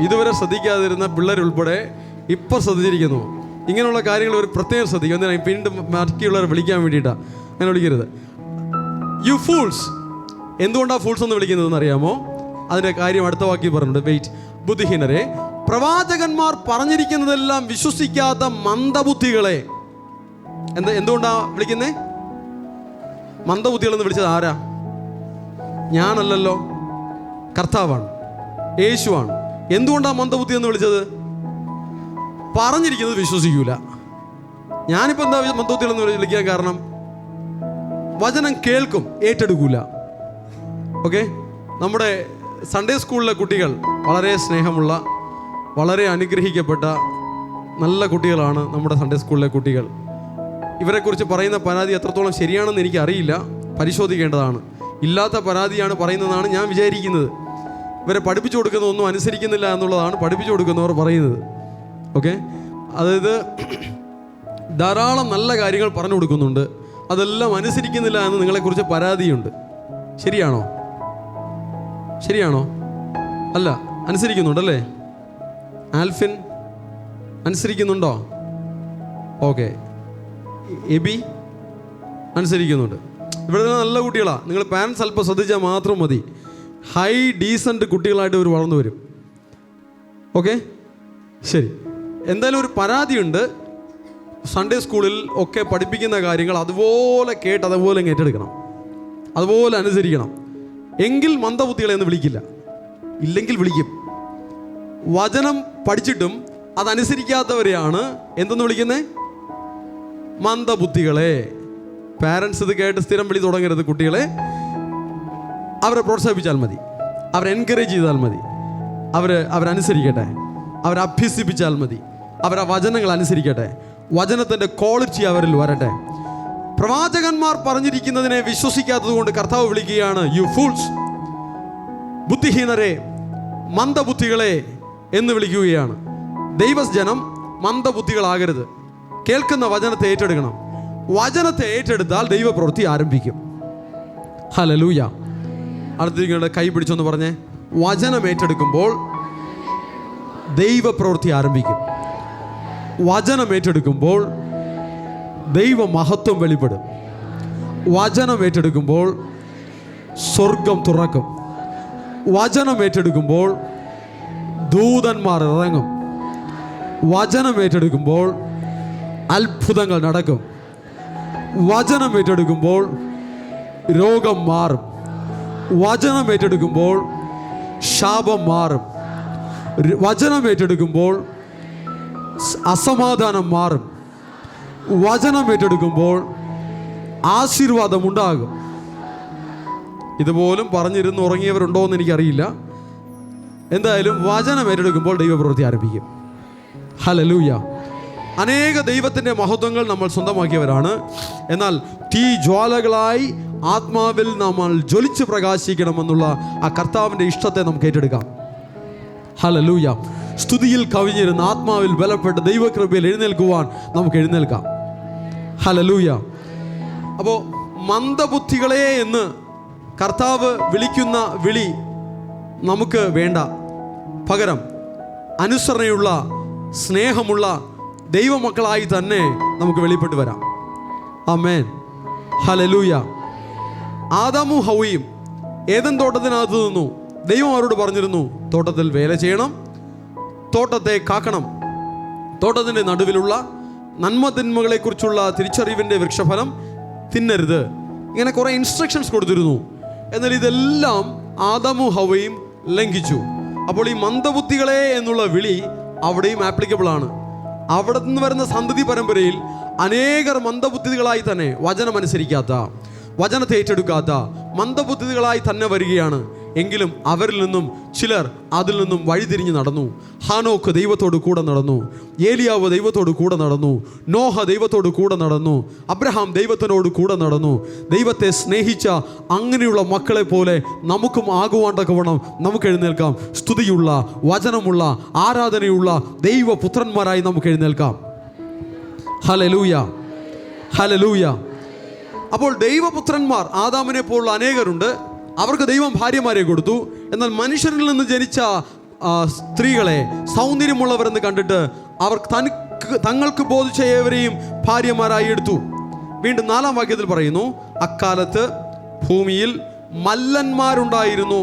ഇതുവരെ ശ്രദ്ധിക്കാതിരുന്ന പിള്ളേരുൾപ്പെടെ ഇപ്പം ശ്രദ്ധിച്ചിരിക്കുന്നു. ഇങ്ങനെയുള്ള കാര്യങ്ങൾ ഒരു പ്രത്യേകം ശ്രദ്ധിക്കും. എന്തിനാ വീണ്ടും ബാക്കിയുള്ളവരെ വിളിക്കാൻ വേണ്ടിയിട്ടാണ് അങ്ങനെ വിളിക്കരുത്. U fools. എന്തുകൊണ്ടാണ് ഫൂൾസ് എന്ന് വിളിക്കുന്നതെന്ന് അറിയാമോ? അതിൻ്റെ കാര്യം അടുത്ത വാക്കി പറഞ്ഞിട്ടുണ്ട്. വെയിറ്റ്. ബുദ്ധിഹീനരെ, പ്രവാചകന്മാർ പറഞ്ഞിരിക്കുന്നതെല്ലാം വിശ്വസിക്കാത്ത മന്ദബുദ്ധികളെ. എന്തുകൊണ്ടാ വിളിക്കുന്നേ? മന്ദബുദ്ധികളെന്ന് വിളിച്ചത് ആരാ? ഞാനല്ലല്ലോ, കർത്താവാണ്, യേശുവാണ്. എന്തുകൊണ്ടാണ് മന്ദബുദ്ധി എന്ന് വിളിച്ചത്? പറഞ്ഞിരിക്കുന്നത് വിശ്വസിക്കൂല. ഞാനിപ്പോൾ എന്താ മന്ദബുദ്ധികളെന്ന് വിളിക്കാൻ കാരണം? വചനം കേൾക്കും, ഏറ്റെടുക്കൂല. ഓക്കെ, നമ്മുടെ സൺഡേ സ്കൂളിലെ കുട്ടികൾ വളരെ സ്നേഹമുള്ള, വളരെ അനുഗ്രഹിക്കപ്പെട്ട നല്ല കുട്ടികളാണ് നമ്മുടെ സൺഡേ സ്കൂളിലെ കുട്ടികൾ. ഇവരെക്കുറിച്ച് പറയുന്ന പരാതി എത്രത്തോളം ശരിയാണെന്ന് എനിക്ക് അറിയില്ല, പരിശോധിക്കേണ്ടതാണ്. ഇല്ലാത്ത പരാതിയാണ് പറയുന്നതാണ് ഞാൻ വിചാരിക്കുന്നത്. ഇവരെ പഠിപ്പിച്ചു കൊടുക്കുന്നതൊന്നും അനുസരിക്കുന്നില്ല എന്നുള്ളതാണ് പഠിപ്പിച്ചു കൊടുക്കുന്നവർ പറയുന്നത്. ഓക്കെ, അതായത് ധാരാളം നല്ല കാര്യങ്ങൾ പറഞ്ഞു കൊടുക്കുന്നുണ്ട്, അതെല്ലാം അനുസരിക്കുന്നില്ല എന്ന് നിങ്ങളെക്കുറിച്ച് പരാതിയുണ്ട്. ശരിയാണോ? ശരിയാണോ? അല്ല, അനുസരിക്കുന്നുണ്ടല്ലേ? ആൽഫിൻ അനുസരിക്കുന്നുണ്ടോ? ഓക്കെ, എബി അനുസരിക്കുന്നുണ്ട്. ഇവിടെ നല്ല കുട്ടികളാണ്. നിങ്ങൾ പാരൻസ് അല്പം ശ്രദ്ധിച്ചാൽ മാത്രം മതി. ഹൈ ഡീസൻറ്റ് കുട്ടികളായിട്ട് ഇവർ വളർന്നു വരും. ഓക്കെ, ശരി. എന്തായാലും ഒരു പരാതിയുണ്ട്. സൺഡേ സ്കൂളിൽ ഒക്കെ പഠിപ്പിക്കുന്ന കാര്യങ്ങൾ അതുപോലെ കേട്ട് അതുപോലെ ഏറ്റെടുക്കണം, അതുപോലെ അനുസരിക്കണം. എങ്കിൽ മന്ദബുദ്ധികളെ എന്ന് വിളിക്കില്ല, ഇല്ലെങ്കിൽ വിളിക്കും. വചനം പഠിച്ചിട്ടും അതനുസരിക്കാത്തവരെയാണ് എന്തെന്ന് വിളിക്കുന്നത്? മന്ദബുദ്ധികളെ. പാരൻസ് ഇത് കേട്ട് സ്ഥിരം വിളി തുടങ്ങരുത് കുട്ടികളെ. അവരെ പ്രോത്സാഹിപ്പിച്ചാൽ മതി, അവരെ എൻകറേജ് ചെയ്താൽ മതി, അവരനുസരിക്കട്ടെ, അവരെ അഭ്യസിപ്പിച്ചാൽ മതി, അവരെ വചനങ്ങൾ അനുസരിക്കട്ടെ, വചനത്തിൻ്റെ ക്വാളിറ്റി അവരിൽ വരട്ടെ. പ്രവാചകന്മാർ പറഞ്ഞിരിക്കുന്നതിനെ വിശ്വസിക്കാത്തത് കൊണ്ട് കർത്താവ് വിളിക്കുകയാണ് യു ഫൂൾസ്, ബുദ്ധിഹീനരെ, മന്ദബുദ്ധികളെ എന്ന് വിളിക്കുകയാണ്. ദൈവജനം മന്ദബുദ്ധികളാകരുത്. കേൾക്കുന്ന വചനത്തെ ഏറ്റെടുക്കണം. വചനത്തെ ഏറ്റെടുത്താൽ ദൈവപ്രവൃത്തി ആരംഭിക്കും. ഹല്ലേലൂയ. അടുത്തിരിങ്ങളുടെ കൈ പിടിച്ചൊന്ന് പറഞ്ഞേ, വചനം ഏറ്റെടുക്കുമ്പോൾ ദൈവപ്രവൃത്തി ആരംഭിക്കും. വചനം ഏറ്റെടുക്കുമ്പോൾ ദൈവമഹത്വം വെളിപ്പെടും. വചനം ഏറ്റെടുക്കുമ്പോൾ സ്വർഗം തുറക്കും. വചനം ഏറ്റെടുക്കുമ്പോൾ ദൂതന്മാർ ഇറങ്ങും. വചനം ഏറ്റെടുക്കുമ്പോൾ അത്ഭുതങ്ങൾ നടക്കും. വചനം ഏറ്റെടുക്കുമ്പോൾ രോഗം മാറും. വചനം ഏറ്റെടുക്കുമ്പോൾ ശാപം മാറും. വചനം ഏറ്റെടുക്കുമ്പോൾ അസമാധാനം മാറും. വചനം ഏറ്റെടുക്കുമ്പോൾ ആശീർവാദമുണ്ടാകും. ഇതുപോലും പറഞ്ഞിരുന്ന് ഉറങ്ങിയവരുണ്ടോ എന്ന് എനിക്കറിയില്ല. എന്തായാലും വചനം ഏറ്റെടുക്കുമ്പോൾ ദൈവപ്രവൃത്തി ആരംഭിക്കും. ഹല്ലേലൂയ. അനേക ദൈവത്തിൻ്റെ മഹത്വങ്ങൾ നമ്മൾ സ്വന്തമാക്കിയവരാണ്. എന്നാൽ തീ ജ്വാലകളായി ആത്മാവിൽ നമ്മൾ ജ്വലിച്ച് പ്രകാശിക്കണമെന്നുള്ള ആ കർത്താവിൻ്റെ ഇഷ്ടത്തെ നമുക്ക് ഏറ്റെടുക്കാം. ഹല്ലേലൂയ. സ്തുതിയിൽ കവിഞ്ഞിരുന്ന ആത്മാവിൽ ബലപ്പെട്ട് ദൈവകൃപയിൽ എഴുന്നേൽക്കുവാൻ നമുക്ക് എഴുന്നേൽക്കാം. ഹല്ലേലൂയ. അപ്പോൾ മന്ദബുദ്ധികളെ എന്ന് കർത്താവ് വിളിക്കുന്ന വിളി നമുക്ക് വേണ്ട. പകരം അനുസരണയുള്ള, സ്നേഹമുള്ള ദൈവമക്കളായി തന്നെ നമുക്ക് വെളിപ്പെട്ട് വരാം. ആമേൻ. ഹല്ലേലൂയ. ആദാമും ഹവ്വയും ഏദൻ തോട്ടത്തിനകത്ത് നിന്നു. ദൈവം അവരോട് പറഞ്ഞിരുന്നു, തോട്ടത്തിൽ വേല ചെയ്യണം, തോട്ടത്തെ കാക്കണം, തോട്ടത്തിൻ്റെ നടുവിലുള്ള നന്മതിന്മകളെക്കുറിച്ചുള്ള തിരിച്ചറിവിൻ്റെ വൃക്ഷഫലം തിന്നരുത്. ഇങ്ങനെ കുറേ ഇൻസ്ട്രക്ഷൻസ് കൊടുത്തിരുന്നു. എന്നാൽ ഇതെല്ലാം ആദാമും ഹവ്വയും ലംഘിച്ചു. അപ്പോൾ ഈ മന്ദബുദ്ധികളെ എന്നുള്ള വിളി അവിടെയും ആപ്ലിക്കബിൾ ആണ്. അവിടെ നിന്ന് വരുന്ന സന്തതി പരമ്പരയിൽ അനേകർ മന്ദബുദ്ധികളായി തന്നെ വചനമനുസരിക്കാത്ത, വചനത്തെ ഏറ്റെടുക്കാത്ത മന്ദബുദ്ധികളായി തന്നെ വരികയാണ്. എങ്കിലും അവരിൽ നിന്നും ചിലർ അതിൽ നിന്നും വഴിതിരിഞ്ഞ് നടന്നു. ഹാനോക്ക് ദൈവത്തോട് കൂടെ നടന്നു. ഏലിയാവ് ദൈവത്തോട് കൂടെ നടന്നു. നോഹ ദൈവത്തോട് കൂടെ നടന്നു. അബ്രഹാം ദൈവത്തിനോട് കൂടെ നടന്നു. ദൈവത്തെ സ്നേഹിച്ച അങ്ങനെയുള്ള മക്കളെ പോലെ നമുക്കും ആകുവാൻ തക്കവണ്ണം നമുക്ക് എഴുന്നേൽക്കാം. സ്തുതിയുള്ള, വചനമുള്ള, ആരാധനയുള്ള ദൈവപുത്രന്മാരായി നമുക്ക് എഴുന്നേൽക്കാം. Hallelujah, hallelujah. അപ്പോൾ ദൈവപുത്രന്മാർ ആദാമിനെ പോലുള്ള അനേകരുണ്ട്. അവർക്ക് ദൈവം ഭാര്യമാരെ കൊടുത്തു. എന്നാൽ മനുഷ്യരിൽ നിന്ന് ജനിച്ച സ്ത്രീകളെ സൗന്ദര്യമുള്ളവരെന്ന് കണ്ടിട്ട് അവർ തങ്ങൾക്ക് ബോധിച്ച ഏവരെയും ഭാര്യമാരായി എടുത്തു. വീണ്ടും 4-ാം വാക്യത്തിൽ പറയുന്നു, അക്കാലത്ത് ഭൂമിയിൽ മല്ലന്മാരുണ്ടായിരുന്നു.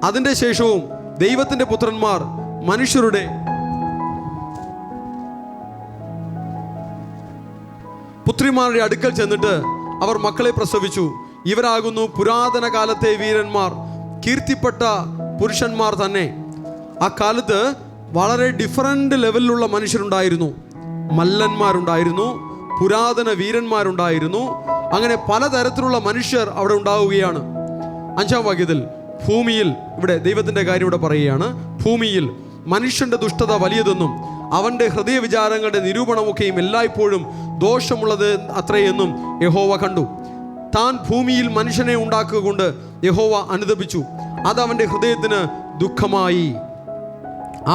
അതിൻ്റെ ശേഷവും ദൈവത്തിൻ്റെ പുത്രന്മാർ മനുഷ്യരുടെ പുത്രിമാരുടെ അടുക്കൽ ചെന്നിട്ട് അവർ മക്കളെ പ്രസവിച്ചു. ഇവരാകുന്നു പുരാതന കാലത്തെ വീരന്മാർ, കീർത്തിപ്പെട്ട പുരുഷന്മാർ തന്നെ. ആ കാലത്ത് വളരെ ഡിഫറൻറ്റ് ലെവലിലുള്ള മനുഷ്യരുണ്ടായിരുന്നു. മല്ലന്മാരുണ്ടായിരുന്നു, പുരാതന വീരന്മാരുണ്ടായിരുന്നു. അങ്ങനെ പലതരത്തിലുള്ള മനുഷ്യർ അവിടെ ഉണ്ടാവുകയാണ്. 5-ാം വാക്യത്തിൽ ഭൂമിയിൽ, ഇവിടെ ദൈവത്തിൻ്റെ കാര്യം ഇവിടെ പറയുകയാണ്, ഭൂമിയിൽ മനുഷ്യൻ്റെ ദുഷ്ടത വലിയതെന്നും അവൻ്റെ ഹൃദയവിചാരങ്ങളുടെ നിരൂപണമൊക്കെയും എല്ലായ്പ്പോഴും ദോഷമുള്ളത് അത്രയെന്നും യഹോവ കണ്ടു. താൻ ഭൂമിയിൽ മനുഷ്യനെ ഉണ്ടാക്കുക കൊണ്ട് യഹോവ അനുതപിച്ചു. അത് അവൻ്റെ ഹൃദയത്തിന് ദുഃഖമായി.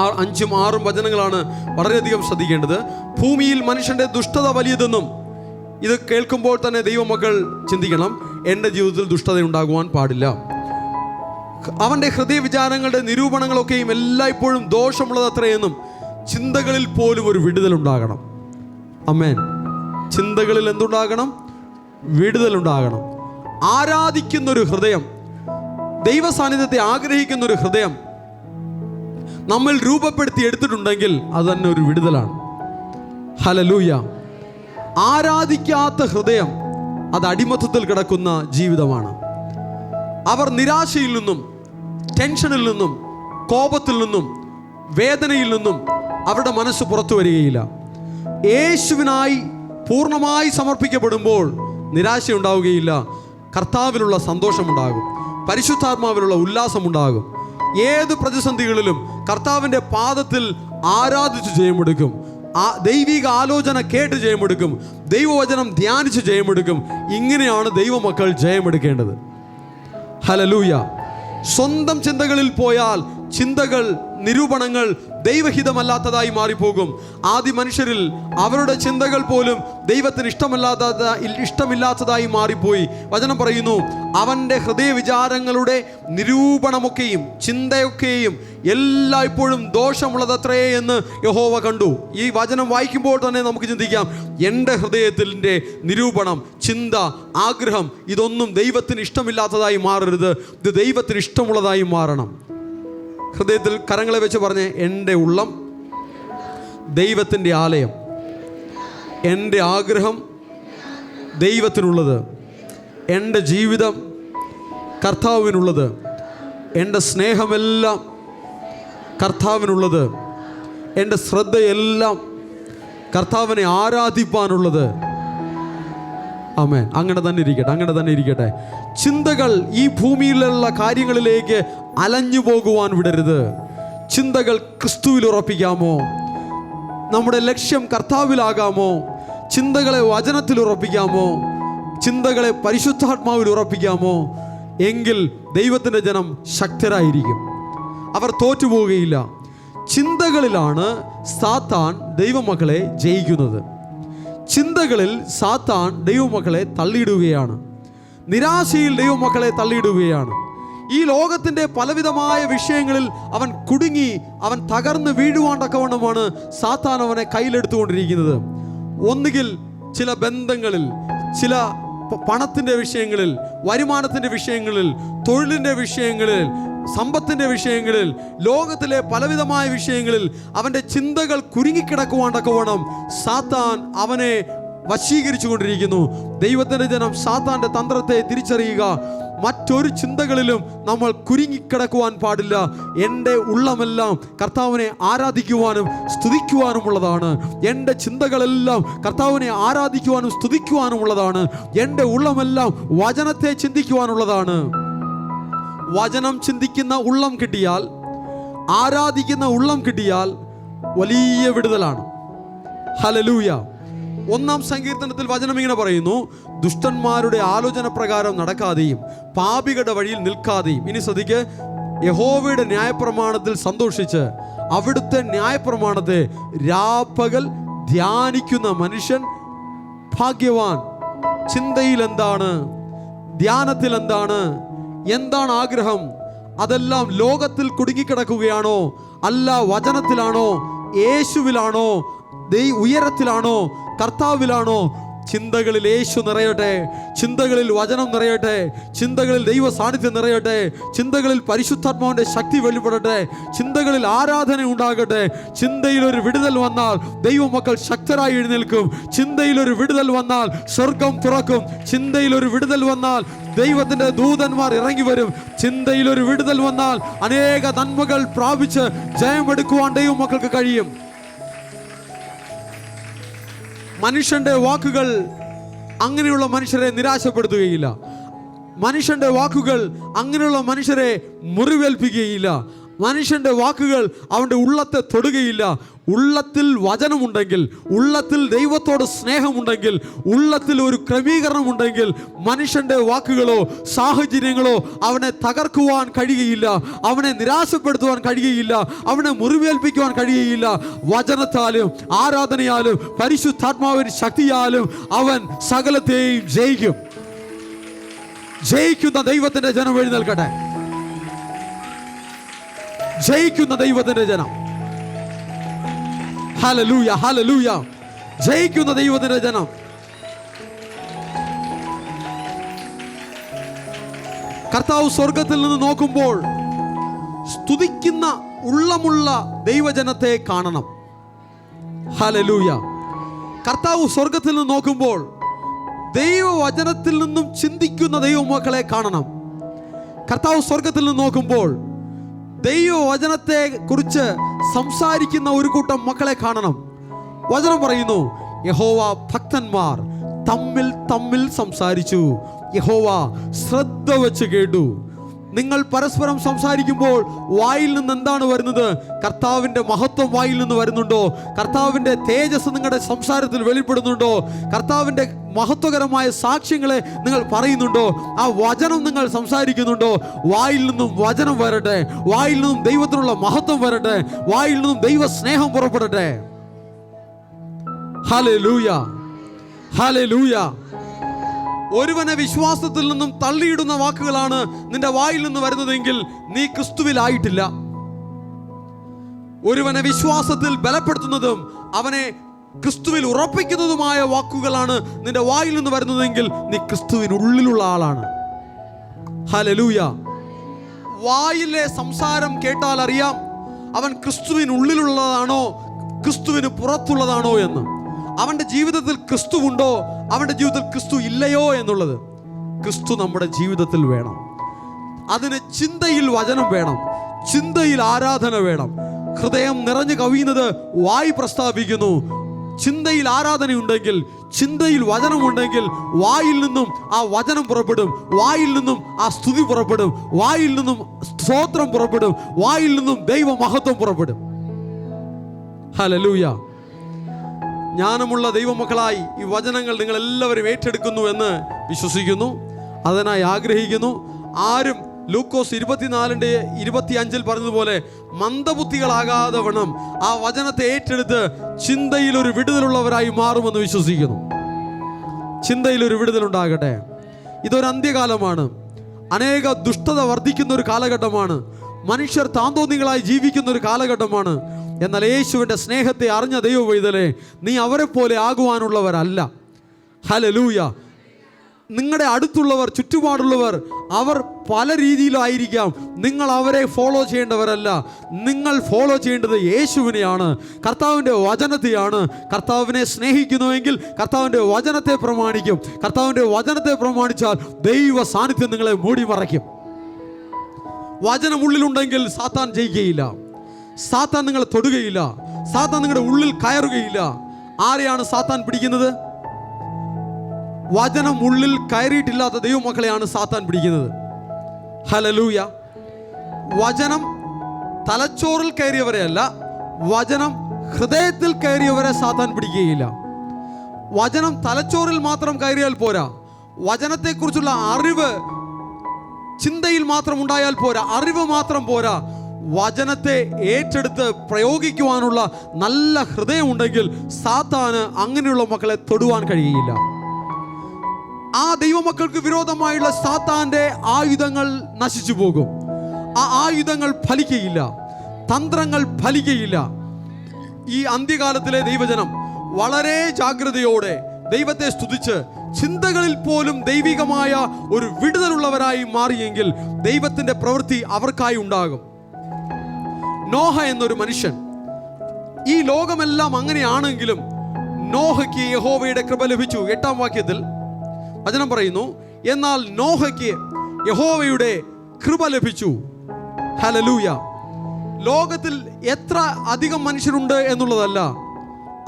5ഉം 6ഉം വചനങ്ങളാണ് വളരെയധികം ശ്രദ്ധിക്കേണ്ടത്. ഭൂമിയിൽ മനുഷ്യൻ്റെ ദുഷ്ടത വലിയതെന്നും, ഇത് കേൾക്കുമ്പോൾ തന്നെ ദൈവമക്കൾ ചിന്തിക്കണം, എൻ്റെ ജീവിതത്തിൽ ദുഷ്ടത ഉണ്ടാകുവാൻ പാടില്ല. അവൻ്റെ ഹൃദയവിചാരങ്ങളുടെ നിരൂപണങ്ങളൊക്കെയും എല്ലായ്പ്പോഴും ദോഷമുള്ളത് അത്രയെന്നും, ചിന്തകളിൽ പോലും ഒരു വിടുതലുണ്ടാകണം. ആമേൻ. ചിന്തകളിൽ എന്തുണ്ടാകണം? വിടുതലുണ്ടാകണം. ആരാധിക്കുന്നൊരു ഹൃദയം, ദൈവ സാന്നിധ്യത്തെ ആഗ്രഹിക്കുന്നൊരു ഹൃദയം നമ്മൾ രൂപപ്പെടുത്തി എടുത്തിട്ടുണ്ടെങ്കിൽ അത് തന്നെ ഒരു വിടുതലാണ്. ഹല്ലേലൂയ. ആരാധിക്കാത്ത ഹൃദയം അത് അടിമത്തത്തിൽ കിടക്കുന്ന ജീവിതമാണ്. അവർ നിരാശയിൽ നിന്നും, ടെൻഷനിൽ നിന്നും, കോപത്തിൽ നിന്നും, വേദനയിൽ നിന്നും അവരുടെ മനസ്സ് പുറത്തു വരികയില്ല. യേശുവിനായി പൂർണ്ണമായി സമർപ്പിക്കപ്പെടുമ്പോൾ നിരാശ ഉണ്ടാവുകയില്ല. കർത്താവിലുള്ള സന്തോഷമുണ്ടാകും, പരിശുദ്ധാത്മാവിലുള്ള ഉല്ലാസമുണ്ടാകും. ഏത് പ്രതിസന്ധികളിലും കർത്താവിൻ്റെ പാദത്തിൽ ആരാധിച്ച് ജയമെടുക്കും. ദൈവിക ആലോചന കേട്ട് ജയമെടുക്കും. ദൈവവചനം ധ്യാനിച്ച് ജയമെടുക്കും. ഇങ്ങനെയാണ് ദൈവമക്കൾ ജയമെടുക്കേണ്ടത്. ഹല്ലേലൂയ. സ്വന്തം ചിന്തകളിൽ പോയാൽ ചിന്തകൾ, നിരൂപണങ്ങൾ ദൈവഹിതമല്ലാത്തതായി മാറിപ്പോകും. ആദി മനുഷ്യരിൽ അവരുടെ ചിന്തകൾ പോലും ദൈവത്തിന് ഇഷ്ടമില്ലാത്തതായി മാറിപ്പോയി. വചനം പറയുന്നു, അവൻ്റെ ഹൃദയവിചാരങ്ങളുടെ നിരൂപണമൊക്കെയും ചിന്തയൊക്കെയും എല്ലായ്പ്പോഴും ദോഷമുള്ളതത്രേ എന്ന് യഹോവ കണ്ടു. ഈ വചനം വായിക്കുമ്പോൾ തന്നെ നമുക്ക് ചിന്തിക്കാം, എൻ്റെ ഹൃദയത്തിൻ്റെ നിരൂപണം, ചിന്ത, ആഗ്രഹം ഇതൊന്നും ദൈവത്തിന് ഇഷ്ടമില്ലാത്തതായി മാറരുത്. ഇത് ദൈവത്തിന് ഇഷ്ടമുള്ളതായി മാറണം. ഹൃദയത്തിൽ കരങ്ങളെ വെച്ച് പറഞ്ഞ്, എൻ്റെ ഉള്ളം ദൈവത്തിൻ്റെ ആലയം, എൻ്റെ ആഗ്രഹം ദൈവത്തിനുള്ളത്, എൻ്റെ ജീവിതം കർത്താവിനുള്ളത്, എൻ്റെ സ്നേഹമെല്ലാം കർത്താവിനുള്ളത്, എൻ്റെ ശ്രദ്ധയെല്ലാം കർത്താവിനെ ആരാധിപ്പാനുള്ളത്. ആമേൻ. അങ്ങനെ തന്നെ ഇരിക്കട്ടെ, അങ്ങനെ തന്നെ ഇരിക്കട്ടെ. ചിന്തകൾ ഈ ഭൂമിയിലുള്ള കാര്യങ്ങളിലേക്ക് അലഞ്ഞു പോകുവാൻ വിടരുത്. ചിന്തകൾ ക്രിസ്തുവിൽ ഉറപ്പിക്കാമോ? നമ്മുടെ ലക്ഷ്യം കർത്താവിലാകാമോ? ചിന്തകളെ വചനത്തിൽ ഉറപ്പിക്കാമോ? ചിന്തകളെ പരിശുദ്ധാത്മാവിൽ ഉറപ്പിക്കാമോ? എങ്കിൽ ദൈവത്തിൻ്റെ ജനം ശക്തരായിരിക്കും, അവർ തോറ്റുപോവുകയില്ല. ചിന്തകളിലാണ് സാത്താൻ ദൈവമക്കളെ ജയിക്കുന്നത്. ചിന്തകളിൽ സാത്താൻ ദൈവമക്കളെ തള്ളിയിടുകയാണ്. നിരാശയിൽ ദൈവമക്കളെ തള്ളിയിടുകയാണ്. ഈ ലോകത്തിൻ്റെ പലവിധമായ വിഷയങ്ങളിൽ അവൻ കുടുങ്ങി, അവൻ തകർന്ന് വീഴുവാൻ തക്കവണ്ണമാണ് സാത്താൻ അവനെ കയ്യിലെടുത്തുകൊണ്ടിരിക്കുന്നത്. ഒന്നുകിൽ ചില ബന്ധങ്ങളിൽ, ചില പണത്തിൻ്റെ വിഷയങ്ങളിൽ, വരുമാനത്തിൻ്റെ വിഷയങ്ങളിൽ, തൊഴിലിൻ്റെ വിഷയങ്ങളിൽ, സമ്പത്തിൻ്റെ വിഷയങ്ങളിൽ, ലോകത്തിലെ പലവിധമായ വിഷയങ്ങളിൽ അവൻ്റെ ചിന്തകൾ കുരുങ്ങിക്കിടക്കുവാൻ തക്കവണ്ണം സാത്താൻ അവനെ വശീകരിച്ചു കൊണ്ടിരിക്കുന്നു. ദൈവത്തിൻ്റെ ജനം സാത്താൻ്റെ തന്ത്രത്തെ തിരിച്ചറിയുക. മറ്റൊരു ചിന്തകളിലും നമ്മൾ കുരുങ്ങിക്കിടക്കുവാൻ പാടില്ല. എൻ്റെ ഉള്ളമെല്ലാം കർത്താവിനെ ആരാധിക്കുവാനും സ്തുതിക്കുവാനുമുള്ളതാണ്. എൻ്റെ ചിന്തകളെല്ലാം കർത്താവിനെ ആരാധിക്കുവാനും സ്തുതിക്കുവാനുമുള്ളതാണ്. എൻ്റെ ഉള്ളമെല്ലാം വചനത്തെ ചിന്തിക്കുവാനുള്ളതാണ്. വചനം ചിന്തിക്കുന്ന ഉള്ളം കിട്ടിയാൽ, ആരാധിക്കുന്ന ഉള്ളം കിട്ടിയാൽ വലിയ വിടുതലാണ്. ഹല്ലേലൂയ. 1-ാം സങ്കീർത്തനത്തിൽ വചനം ഇങ്ങനെ പറയുന്നു, ദുഷ്ടന്മാരുടെ ആലോചന പ്രകാരം നടക്കാതെയും പാപികളുടെ വഴിയിൽ നിൽക്കാതെയും. ഇനി ശ്രദ്ധിക്ക്, യഹോവയുടെ ന്യായപ്രമാണത്തിൽ സന്തോഷിച്ച് അവിടുത്തെ ന്യായപ്രമാണത്തെ രാപ്പകൽ ധ്യാനിക്കുന്ന മനുഷ്യൻ ഭാഗ്യവാൻ. ചിന്തയിൽ എന്താണ്? ധ്യാനത്തിൽ എന്താണ്? എന്താണ് ആഗ്രഹം? അതെല്ലാം ലോകത്തിൽ കുടുങ്ങിക്കിടക്കുകയാണോ? അല്ല, വചനത്തിലാണോ? യേശുവിലാണോ? ഉയരത്തിലാണോ, കർത്താവിലാണോ? ചിന്തകളിൽ യേശു നിറയട്ടെ, ചിന്തകളിൽ വചനം നിറയട്ടെ, ചിന്തകളിൽ ദൈവ സാന്നിധ്യം നിറയട്ടെ, ചിന്തകളിൽ പരിശുദ്ധാത്മാവിന്റെ ശക്തി വെളിപ്പെടട്ടെ, ചിന്തകളിൽ ആരാധന ഉണ്ടാകട്ടെ. ചിന്തയിൽ ഒരു വിടുതൽ വന്നാൽ ദൈവമക്കൾ ശക്തരായി എഴുന്നേൽക്കും. ചിന്തയിൽ ഒരു വിടുതൽ വന്നാൽ സ്വർഗം തുറക്കും. ചിന്തയിൽ ഒരു വിടുതൽ വന്നാൽ ദൈവത്തിന്റെ ദൂതന്മാർ ഇറങ്ങി വരും. ചിന്തയിൽ ഒരു വിടുതൽ വന്നാൽ അനേക നന്മകൾ പ്രാപിച്ച് ജയമെടുക്കുവാൻ ദൈവമക്കൾക്ക് കഴിയും. മനുഷ്യന്റെ വാക്കുകൾ അങ്ങനെയുള്ള മനുഷ്യരെ നിരാശപ്പെടുത്തുകയില്ല. മനുഷ്യന്റെ വാക്കുകൾ അങ്ങനെയുള്ള മനുഷ്യരെ മുറിവേൽപ്പിക്കുകയില്ല. മനുഷ്യന്റെ വാക്കുകൾ അവൻ്റെ ഉള്ളത്തെ തൊടുകയില്ല. ഉള്ളത്തിൽ വചനമുണ്ടെങ്കിൽ, ഉള്ളത്തിൽ ദൈവത്തോട് സ്നേഹമുണ്ടെങ്കിൽ, ഉള്ളത്തിൽ ഒരു ക്രമീകരണമുണ്ടെങ്കിൽ മനുഷ്യന്റെ വാക്കുകളോ സാഹചര്യങ്ങളോ അവനെ തകർക്കുവാൻ കഴിയുകയില്ല, അവനെ നിരാശപ്പെടുത്തുവാൻ കഴിയുകയില്ല, അവനെ മുറിവേൽപ്പിക്കുവാൻ കഴിയുകയില്ല. വചനത്താലും ആരാധനയാലും പരിശുദ്ധാത്മാവിന്റെ ശക്തിയാലും അവൻ സകലത്തെയും ജയിക്കും. ജയിക്കുന്ന ദൈവത്തിന്റെ ജനം എഴുന്നേൽക്കട്ടെ. ജയിക്കുന്ന ദൈവത്തിന്റെ ജനം. Hallelujah, hallelujah. ജയിക്കുന്ന ദൈവത്തിന്റെ ജനം. കർത്താവ് സ്വർഗത്തിൽ നിന്ന് നോക്കുമ്പോൾ സ്തുതിക്കുന്ന ഉള്ളമുള്ള ദൈവജനത്തെ കാണണം. ഹല്ലേലൂയ. കർത്താവ് സ്വർഗത്തിൽ നിന്ന് നോക്കുമ്പോൾ ദൈവവചനത്തിൽ നിന്നും ചിന്തിക്കുന്ന ദൈവമക്കളെ കാണണം. കർത്താവ് സ്വർഗത്തിൽ നിന്ന് നോക്കുമ്പോൾ ദൈവവചനത്തെ കുറിച്ച് സംസാരിക്കുന്ന ഒരു കൂട്ടം മക്കളെ കാണണം. വചനം പറയുന്നു, യഹോവ ഭക്തന്മാർ തമ്മിൽ തമ്മിൽ സംസാരിച്ചു, യഹോവ ശ്രദ്ധ വെച്ച് കേട്ടു. നിങ്ങൾ പരസ്പരം സംസാരിക്കുമ്പോൾ വായിൽ നിന്ന് എന്താണ് വരുന്നത്? കർത്താവിൻ്റെ മഹത്വം വായിൽ നിന്ന് വരുന്നുണ്ടോ? കർത്താവിൻ്റെ തേജസ് നിങ്ങളുടെ സംസാരത്തിൽ വെളിപ്പെടുന്നുണ്ടോ? കർത്താവിൻ്റെ മഹത്വകരമായ സാക്ഷ്യങ്ങളെ നിങ്ങൾ പറയുന്നുണ്ടോ? ആ വചനം നിങ്ങൾ സംസാരിക്കുന്നുണ്ടോ? വായിൽ നിന്നും വചനം വരട്ടെ, വായിൽ നിന്നും ദൈവത്തിനുള്ള മഹത്വം വരട്ടെ, വായിൽ നിന്നും ദൈവ സ്നേഹം പുറപ്പെടട്ടെ. Hallelujah, hallelujah. ഒരുവനെ വിശ്വാസത്തിൽ നിന്നും തള്ളിയിടുന്ന വാക്കുകളാണ് നിന്റെ വായിൽ നിന്ന് വരുന്നതെങ്കിൽ നീ ക്രിസ്തുവിലായിട്ടില്ല. ഒരുവനെ വിശ്വാസത്തിൽ ബലപ്പെടുത്തുന്നതും അവനെ ക്രിസ്തുവിൽ ഉറപ്പിക്കുന്നതുമായ വാക്കുകളാണ് നിന്റെ വായിൽ നിന്ന് വരുന്നതെങ്കിൽ നീ ക്രിസ്തുവിനുള്ളിലുള്ള ആളാണ്. ഹല്ലേലൂയ. വായിലെ സംസാരം കേട്ടാൽ അറിയാം അവൻ ക്രിസ്തുവിനുള്ളിലുള്ളതാണോ ക്രിസ്തുവിന് പുറത്തുള്ളതാണോ എന്ന്. അവൻ്റെ ജീവിതത്തിൽ ക്രിസ്തു ഉണ്ടോ, അവൻ്റെ ജീവിതത്തിൽ ക്രിസ്തു ഇല്ലയോ എന്നുള്ളത്. ക്രിസ്തു നമ്മുടെ ജീവിതത്തിൽ വേണം. അതിന് ചിന്തയിൽ വചനം വേണം, ചിന്തയിൽ ആരാധന വേണം. ഹൃദയം നിറഞ്ഞു കവിയുന്നത് വായി പ്രസ്താവിക്കുന്നു. ചിന്തയിൽ ആരാധനയുണ്ടെങ്കിൽ, ചിന്തയിൽ വചനമുണ്ടെങ്കിൽ വായിൽ നിന്നും ആ വചനം പുറപ്പെടും, വായിൽ നിന്നും ആ സ്തുതി പുറപ്പെടും, വായിൽ നിന്നും സ്തോത്രം പുറപ്പെടും, വായിൽ നിന്നും ദൈവ മഹത്വം പുറപ്പെടും. ഹല്ലേലൂയ. ജ്ഞാനമുള്ള ദൈവമക്കളായി ഈ വചനങ്ങൾ നിങ്ങൾ എല്ലാവരും ഏറ്റെടുക്കുന്നു എന്ന് വിശ്വസിക്കുന്നു, അതിനായി ആഗ്രഹിക്കുന്നു. ആരും ലൂക്കോസ് 24:25 പറഞ്ഞതുപോലെ മന്ദബുദ്ധികളാകാതെ വണ്ണം ആ വചനത്തെ ഏറ്റെടുത്ത് ചിന്തയിൽ ഒരു വിടുതലുള്ളവരായി മാറുമെന്ന് വിശ്വസിക്കുന്നു. ചിന്തയിൽ ഒരു വിടുതലുണ്ടാകട്ടെ. ഇതൊരു അന്ത്യകാലമാണ്. അനേക ദുഷ്ടത വർദ്ധിക്കുന്ന ഒരു കാലഘട്ടമാണ്. മനുഷ്യർ താന്തോന്നികളായി ജീവിക്കുന്ന ഒരു കാലഘട്ടമാണ്. എന്നാൽ യേശുവിൻ്റെ സ്നേഹത്തെ അറിഞ്ഞ ദൈവവൈതലേ, നീ അവരെ പോലെ ആകുവാനുള്ളവരല്ല. ഹല്ലേലൂയ. നിങ്ങളുടെ അടുത്തുള്ളവർ, ചുറ്റുപാടുള്ളവർ, അവർ പല രീതിയിലായിരിക്കാം. നിങ്ങൾ അവരെ ഫോളോ ചെയ്യേണ്ടവരല്ല. നിങ്ങൾ ഫോളോ ചെയ്യേണ്ടത് യേശുവിനെയാണ്, കർത്താവിൻ്റെ വചനത്തെയാണ്. കർത്താവിനെ സ്നേഹിക്കുന്നുവെങ്കിൽ കർത്താവിൻ്റെ വചനത്തെ പ്രമാണിക്കും. കർത്താവിൻ്റെ വചനത്തെ പ്രമാണിച്ചാൽ ദൈവ സാന്നിധ്യം നിങ്ങളെ മൂടി മറയ്ക്കും. വചനം ഉള്ളിലുണ്ടെങ്കിൽ സാത്താൻ ജയിക്കുകയില്ല, സാത്താൻ നിങ്ങളെ തൊടുകയില്ല, സാത്താൻ നിങ്ങളുടെ ഉള്ളിൽ കയറുകയില്ല. ആരെയാണ് സാത്താൻ പിടിക്കുന്നത്? വചനം ഉള്ളിൽ കയറിയിട്ടില്ലാത്ത ദൈവമക്കളെയാണ് സാത്താൻ പിടിക്കുന്നത്. ഹല്ലേലൂയ. വചനം തലച്ചോറിൽ കയറിയവരെയല്ല, വചനം ഹൃദയത്തിൽ കയറിയവരെ സാത്താൻ പിടിക്കുകയില്ല. വചനം തലച്ചോറിൽ മാത്രം കയറിയാൽ പോരാ, വചനത്തെക്കുറിച്ചുള്ള അറിവ് ചിന്തയിൽ മാത്രം ഉണ്ടായാൽ പോരാ, അറിവ് മാത്രം പോരാ. വചനത്തെ ഏറ്റെടുത്ത് പ്രയോഗിക്കുവാനുള്ള നല്ല ഹൃദയം ഉണ്ടെങ്കിൽ സാത്താന് അങ്ങനെയുള്ള മക്കളെ തൊടുവാൻ കഴിയുകയില്ല. ആ ദൈവമക്കൾക്ക് വിരോധമായുള്ള സാത്താന്റെ ആയുധങ്ങൾ നശിച്ചു പോകും. ആ ആയുധങ്ങൾ ഫലിക്കുകയില്ല, തന്ത്രങ്ങൾ ഫലിക്കുകയില്ല. ഈ അന്ത്യകാലത്തിലെ ദൈവജനം വളരെ ജാഗ്രതയോടെ ദൈവത്തെ സ്തുതിച്ച് ചിന്തകളിൽ പോലും ദൈവികമായ ഒരു വിടുതലുള്ളവരായി മാറിയെങ്കിൽ ദൈവത്തിന്റെ പ്രവൃത്തി അവർക്കായി ഉണ്ടാകും. നോഹ എന്നൊരു മനുഷ്യൻ, ഈ ലോകമെല്ലാം അങ്ങനെയാണെങ്കിലും നോഹയ്ക്ക് യഹോവയുടെ കൃപ ലഭിച്ചു. 8-ാം വാക്യത്തിൽ വചനം പറയുന്നു, എന്നാൽ നോഹയ്ക്ക് യഹോവയുടെ കൃപ ലഭിച്ചു. ഹല്ലേലൂയ. ലോകത്തിൽ എത്ര അധികം മനുഷ്യരുണ്ട് എന്നുള്ളതല്ല,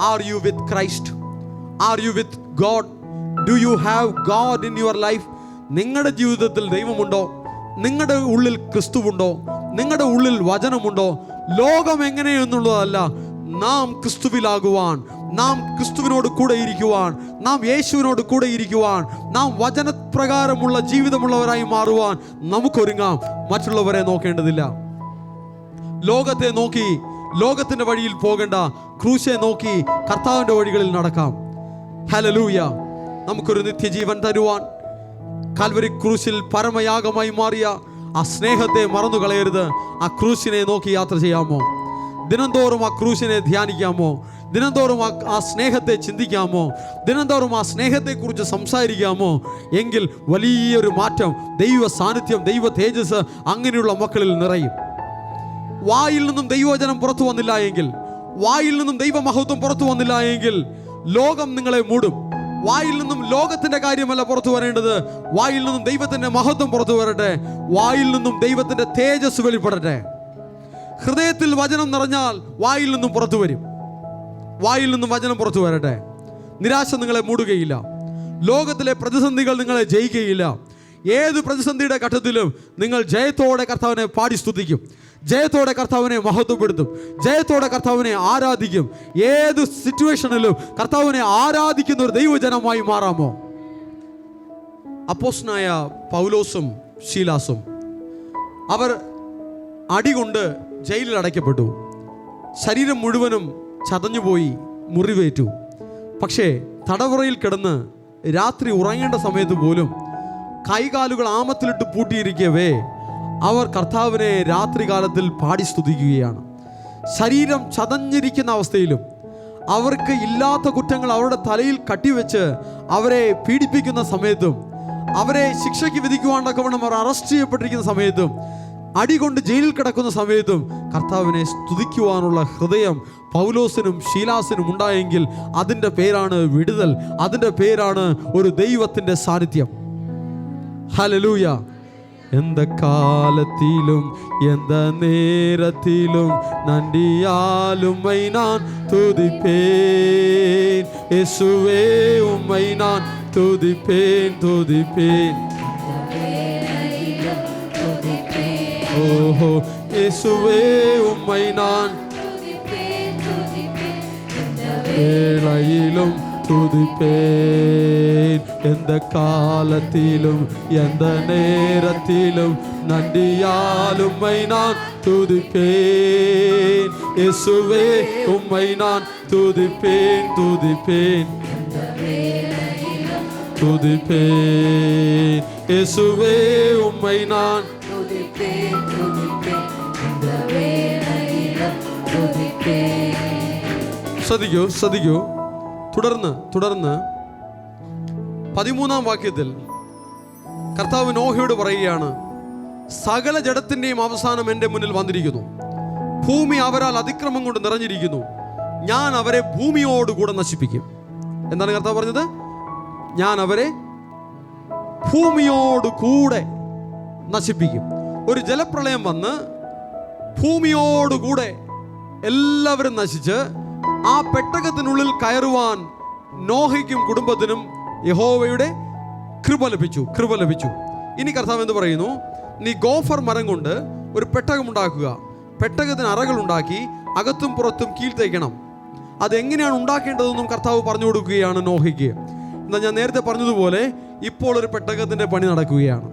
R you with Christ? Are you with God? Do you have God in your life? നിങ്ങളുടെ ജീവിതത്തിൽ ദൈവമുണ്ടോ? നിങ്ങളുടെ ഉള്ളിൽ ക്രിസ്തുവുണ്ടോ? നിങ്ങളുടെ ഉള്ളിൽ വചനമുണ്ടോ? ലോകം എങ്ങനെയെന്നുള്ളതല്ല, നാം ക്രിസ്തുവിലാകുവാൻ, നാം ക്രിസ്തുവിനോട് കൂടെ ഇരിക്കുവാൻ, നാം യേശുവിനോട് കൂടെ ഇരിക്കുവാൻ, നാം വചനപ്രകാരമുള്ള ജീവിതമുള്ളവരായി മാറുവാൻ നമുക്കൊരുങ്ങാം. മറ്റുള്ളവരെ നോക്കേണ്ടതില്ല. ലോകത്തെ നോക്കി ലോകത്തിന്റെ വഴിയിൽ പോകേണ്ട, ക്രൂശെ നോക്കി കർത്താവിന്റെ വഴികളിൽ നടക്കാം. ഹല്ലേലൂയ. നമുക്കൊരു നിത്യജീവൻ തരുവാൻ കാൽവരി ക്രൂശിൽ പരമയാഗമായി മാറിയ ആ സ്നേഹത്തെ മറന്നു കളയരുത്. ആ ക്രൂശിനെ നോക്കി യാത്ര ചെയ്യാമോ? ദിനംതോറും ആ ക്രൂശിനെ ധ്യാനിക്കാമോ? ദിനംതോറും ആ സ്നേഹത്തെ ചിന്തിക്കാമോ? ദിനംതോറും ആ സ്നേഹത്തെക്കുറിച്ച് സംസാരിക്കാമോ? എങ്കിൽ വലിയൊരു മാറ്റം, ദൈവ സാന്നിധ്യം, ദൈവ തേജസ് അങ്ങനെയുള്ള മക്കളിൽ നിറയും. വായിൽ നിന്നും ദൈവവചനം പുറത്തു വന്നില്ല എങ്കിൽ, വായിൽ നിന്നും ദൈവമഹത്വം പുറത്തു വന്നില്ല എങ്കിൽ ലോകം നിങ്ങളെ മൂടും. വായിൽ നിന്നും ലോകത്തിന്റെ കാര്യമല്ല പുറത്തു വരേണ്ടത്, വായിൽ നിന്നും ദൈവത്തിന്റെ മഹത്വം പുറത്തു വരട്ടെ. വായിൽ നിന്നും ദൈവത്തിന്റെ തേജസ് വെളിപ്പെടട്ടെ. ഹൃദയത്തിൽ വചനം നിറഞ്ഞാൽ വായിൽ നിന്നും പുറത്തു വരും. വായിൽ നിന്നും വചനം പുറത്തു വരട്ടെ. നിരാശ നിങ്ങളെ മൂടുകയില്ല. ലോകത്തിലെ പ്രതിസന്ധികൾ നിങ്ങളെ ജയിക്കുകയില്ല. ഏത് പ്രതിസന്ധിയുടെ ഘട്ടത്തിലും നിങ്ങൾ ജയത്തോടെ കർത്താവിനെ പാടി സ്തുതിക്കും, ജയത്തോടെ കർത്താവിനെ മഹത്വപ്പെടുത്തും, ജയത്തോടെ കർത്താവിനെ ആരാധിക്കും. ഏത് സിറ്റുവേഷനിലും കർത്താവിനെ ആരാധിക്കുന്ന ഒരു ദൈവജനമായി മാറാമോ? അപ്പോസ്തലനായ പൗലോസും ശീലാസും അവർ അടികൊണ്ട് ജയിലിൽ അടയ്ക്കപ്പെട്ടു. ശരീരം മുഴുവനും ചതഞ്ഞുപോയി, മുറിവേറ്റു. പക്ഷേ തടവറയിൽ കിടന്ന് രാത്രി ഉറങ്ങേണ്ട സമയത്ത് പോലും കൈകാലുകൾ ആമത്തിലിട്ട് പൂട്ടിയിരിക്കവേ അവർ കർത്താവിനെ രാത്രികാലത്തിൽ പാടി സ്തുതിക്കുകയാണ്. ശരീരം ചതഞ്ഞിരിക്കുന്ന അവസ്ഥയിലും അവർക്ക് ഇല്ലാത്ത കുറ്റങ്ങൾ അവരുടെ തലയിൽ കട്ടിവെച്ച് അവരെ പീഡിപ്പിക്കുന്ന സമയത്തും, അവരെ ശിക്ഷയ്ക്ക് വിധിക്കുവാൻ തക്കവണ്ണം അവർ അറസ്റ്റ് ചെയ്യപ്പെട്ടിരിക്കുന്ന സമയത്തും, അടികൊണ്ട് ജയിലിൽ കിടക്കുന്ന സമയത്തും കർത്താവിനെ സ്തുതിക്കുവാനുള്ള ഹൃദയം പൗലോസിനും ശീലാസിനും ഉണ്ടായെങ്കിൽ അതിൻ്റെ പേരാണ് വിടുതൽ, അതിൻ്റെ പേരാണ് ഒരു ദൈവത്തിൻ്റെ സാന്നിധ്യം. ഹല്ലേലൂയ. எந்த காலத்திலும் எந்த நேரத்திலும் நன்றியால் உம்மை நான் துதிப்பேன். இயேசுவே உம்மை நான் துதிப்பேன், துதிப்பேன். ஓஹோ இயேசுவே உம்மை நான் வேளையிலும் துதிப்பேன். எந்த காலத்திலும் எந்த நேரத்திலும் நன்றியால் உம்மை நான் துதிப்பேன். இயேசுவே உம்மை நான் துதிப்பேன், துதிப்பேன், துதிப்பேன். இயேசுவே உம்மை நான் துதிப்பேன், துதிப்பேன். இந்த வேளையிலும் துதிப்பேன். ശ്രദ്ധിക്കൂ, ശ്രദ്ധിക്കൂ. തുടർന്ന് 13-ാം വാക്യത്തിൽ കർത്താവ് നോഹയോട് പറയുകയാണ്, സകല ജഡത്തിൻ്റെയും അവസാനം എൻ്റെ മുന്നിൽ വന്നിരിക്കുന്നു. ഭൂമി അവരാൽ അതിക്രമം കൊണ്ട് നിറഞ്ഞിരിക്കുന്നു. ഞാൻ അവരെ ഭൂമിയോടുകൂടെ നശിപ്പിക്കും. എന്താണ് കർത്താവ് പറഞ്ഞത്? ഞാൻ അവരെ ഭൂമിയോടുകൂടെ നശിപ്പിക്കും. ഒരു ജലപ്രളയം വന്ന് ഭൂമിയോടുകൂടെ എല്ലാവരും നശിച്ച് ആ പെട്ടകത്തിനുള്ളിൽ കയറുവാൻ നോഹയ്ക്കും കുടുംബത്തിനും യഹോവയുടെ കൃപ ലഭിച്ചു. ഇനി കർത്താവ് എന്ത് പറയുന്നു? നീ ഗോഫർ മരം കൊണ്ട് ഒരു പെട്ടകമുണ്ടാക്കുക, പെട്ടകത്തിന് അറകളുണ്ടാക്കി അകത്തും പുറത്തും കീഴ്ത്തേക്കണം. അതെങ്ങനെയാണ് ഉണ്ടാക്കേണ്ടതെന്നും കർത്താവ് പറഞ്ഞു കൊടുക്കുകയാണ് നോഹയ്ക്ക്. എന്നാൽ ഞാൻ നേരത്തെ പറഞ്ഞതുപോലെ ഇപ്പോൾ ഒരു പെട്ടകത്തിൻ്റെ പണി നടക്കുകയാണ്.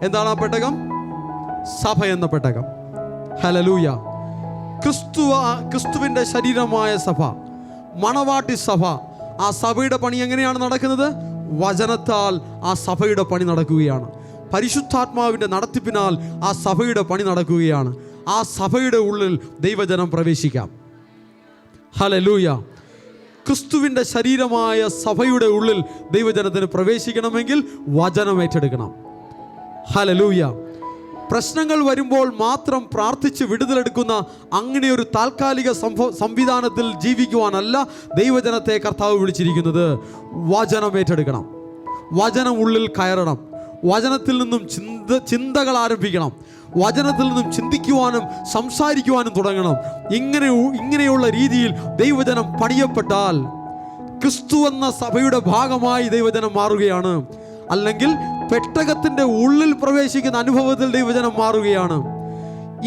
എന്താണ് ആ പെട്ടകം? സഭ എന്ന പെട്ടകം. ഹല്ലേലൂയ. ക്രിസ്തുവിൻ്റെ ശരീരമായ സഭ, മണവാട്ടി സഭ. ആ സഭയുടെ പണി എങ്ങനെയാണ് നടക്കുന്നത്? വചനത്താൽ ആ സഭയുടെ പണി നടക്കുകയാണ്. പരിശുദ്ധാത്മാവിൻ്റെ നടത്തിപ്പിനാൽ ആ സഭയുടെ പണി നടക്കുകയാണ്. ആ സഭയുടെ ഉള്ളിൽ ദൈവജനം പ്രവേശിക്കാം. ഹല്ലേലൂയ. ക്രിസ്തുവിൻ്റെ ശരീരമായ സഭയുടെ ഉള്ളിൽ ദൈവജനത്തിന് പ്രവേശിക്കണമെങ്കിൽ വചനം ഏറ്റെടുക്കണം. ഹല്ലേലൂയ. പ്രശ്നങ്ങൾ വരുമ്പോൾ മാത്രം പ്രാർത്ഥിച്ച് വിടുതലെടുക്കുന്ന അങ്ങനെ ഒരു താൽക്കാലിക സംവിധാനത്തിൽ ജീവിക്കുവാനല്ല ദൈവജനത്തെ കർത്താവ് വിളിച്ചിരിക്കുന്നത്. വചനം ഏറ്റെടുക്കണം, വചനം ഉള്ളിൽ കയറണം, വചനത്തിൽ നിന്നും ചിന്തകൾ ആരംഭിക്കണം, വചനത്തിൽ നിന്നും ചിന്തിക്കുവാനും സംസാരിക്കുവാനും തുടങ്ങണം. ഇങ്ങനെയുള്ള രീതിയിൽ ദൈവജനം പണിയപ്പെട്ടാൽ ക്രിസ്തു എന്ന സഭയുടെ ഭാഗമായി ദൈവജനം മാറുകയാണ്. അല്ലെങ്കിൽ പെട്ടകത്തിൻ്റെ ഉള്ളിൽ പ്രവേശിക്കുന്ന അനുഭവത്തിൽ ദൈവജനം മാറുകയാണ്.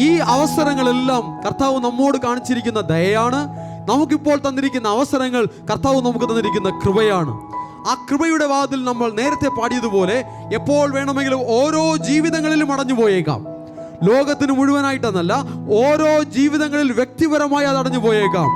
ഈ അവസരങ്ങളെല്ലാം കർത്താവ് നമ്മോട് കാണിച്ചിരിക്കുന്ന ദയയാണ്. നമുക്കിപ്പോൾ തന്നിരിക്കുന്ന അവസരങ്ങൾ കർത്താവ് നമുക്ക് തന്നിരിക്കുന്ന കൃപയാണ്. ആ കൃപയുടെ വാതിൽ നമ്മൾ നേരത്തെ പാടിയതുപോലെ എപ്പോൾ വേണമെങ്കിലും ഓരോ ജീവിതങ്ങളിലും അടഞ്ഞു പോയേക്കാം. ലോകത്തിന് മുഴുവനായിട്ടെന്നല്ല, ഓരോ ജീവിതങ്ങളിൽ വ്യക്തിപരമായി അത് അടഞ്ഞു പോയേക്കാം.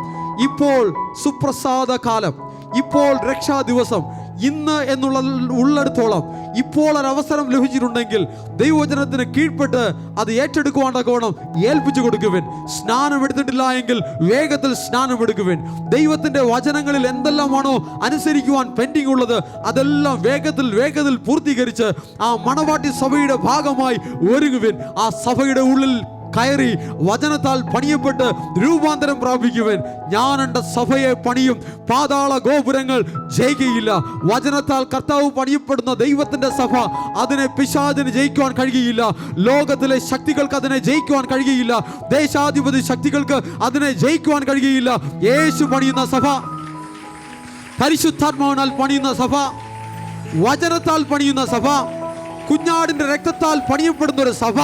ഇപ്പോൾ സുപ്രസാദ കാലം, ഇപ്പോൾ രക്ഷാ ദിവസം, ഇന്ന് എന്നുള്ള ഉള്ളിടത്തോളം ഇപ്പോൾ ഒരവസരം ലഭിച്ചിട്ടുണ്ടെങ്കിൽ ദൈവവചനത്തിന് കീഴ്പ്പെട്ട് അത് ഏറ്റെടുക്കുവാൻ തക്കവണ്ണം ഏൽപ്പിച്ചു കൊടുക്കുവിൻ. സ്നാനം എടുത്തിട്ടില്ല എങ്കിൽ വേഗത്തിൽ സ്നാനം എടുക്കുവിൻ. ദൈവത്തിൻ്റെ വചനങ്ങളിൽ എന്തെല്ലാമാണോ അനുസരിക്കുവാൻ പെൻഡിങ് ഉള്ളത് അതെല്ലാം വേഗത്തിൽ പൂർത്തീകരിച്ച് ആ മണവാട്ടി സഭയുടെ ഭാഗമായി ഒരുങ്ങുവിൻ. ആ സഭയുടെ ഉള്ളിൽ കയറി വചനത്താൽ പണിയപ്പെട്ട് രൂപാന്തരം പ്രാപിക്കുവാൻ. ഞാൻ എൻ്റെ സഭയെ പണിയും, പാതാള ഗോപുരങ്ങൾ ജയിക്കുകയില്ല. വചനത്താൽ കർത്താവ് പണിയപ്പെടുന്ന ദൈവത്തിൻ്റെ സഭ, അതിനെ പിശാചിന് ജയിക്കുവാൻ കഴിയുകയില്ല. ലോകത്തിലെ ശക്തികൾക്ക് അതിനെ ജയിക്കുവാൻ കഴിയുകയില്ല. ദേശാധിപതി ശക്തികൾക്ക് അതിനെ ജയിക്കുവാൻ കഴിയുകയില്ല. യേശു പണിയുന്ന സഭ, പരിശുദ്ധാത്മാവിനാൽ പണിയുന്ന സഭ, വചനത്താൽ പണിയുന്ന സഭ, കുഞ്ഞാടിൻ്റെ രക്തത്താൽ പണിയപ്പെടുന്ന ഒരു സഭ,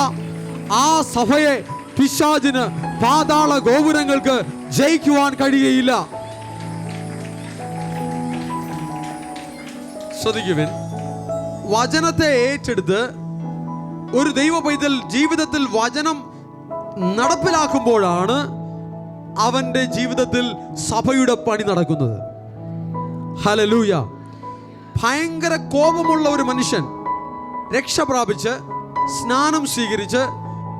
ആ സഭയെ പിശാചിന്, പാതാള ഗോപുരങ്ങൾക്ക് ജയിക്കുവാൻ കഴിയുകയില്ല. ശ്രദ്ധിക്കുവിൻ, വചനത്തെ ഏറ്റെടുത്ത് ഒരു ദൈവ പൈതൽ ജീവിതത്തിൽ വചനം നടപ്പിലാക്കുമ്പോഴാണ് അവൻ്റെ ജീവിതത്തിൽ സഭയുടെ പണി നടക്കുന്നത്. ഹല്ലേലൂയ. ഭയങ്കര കോപമുള്ള ഒരു മനുഷ്യൻ രക്ഷ പ്രാപിച്ച് സ്നാനം സ്വീകരിച്ച്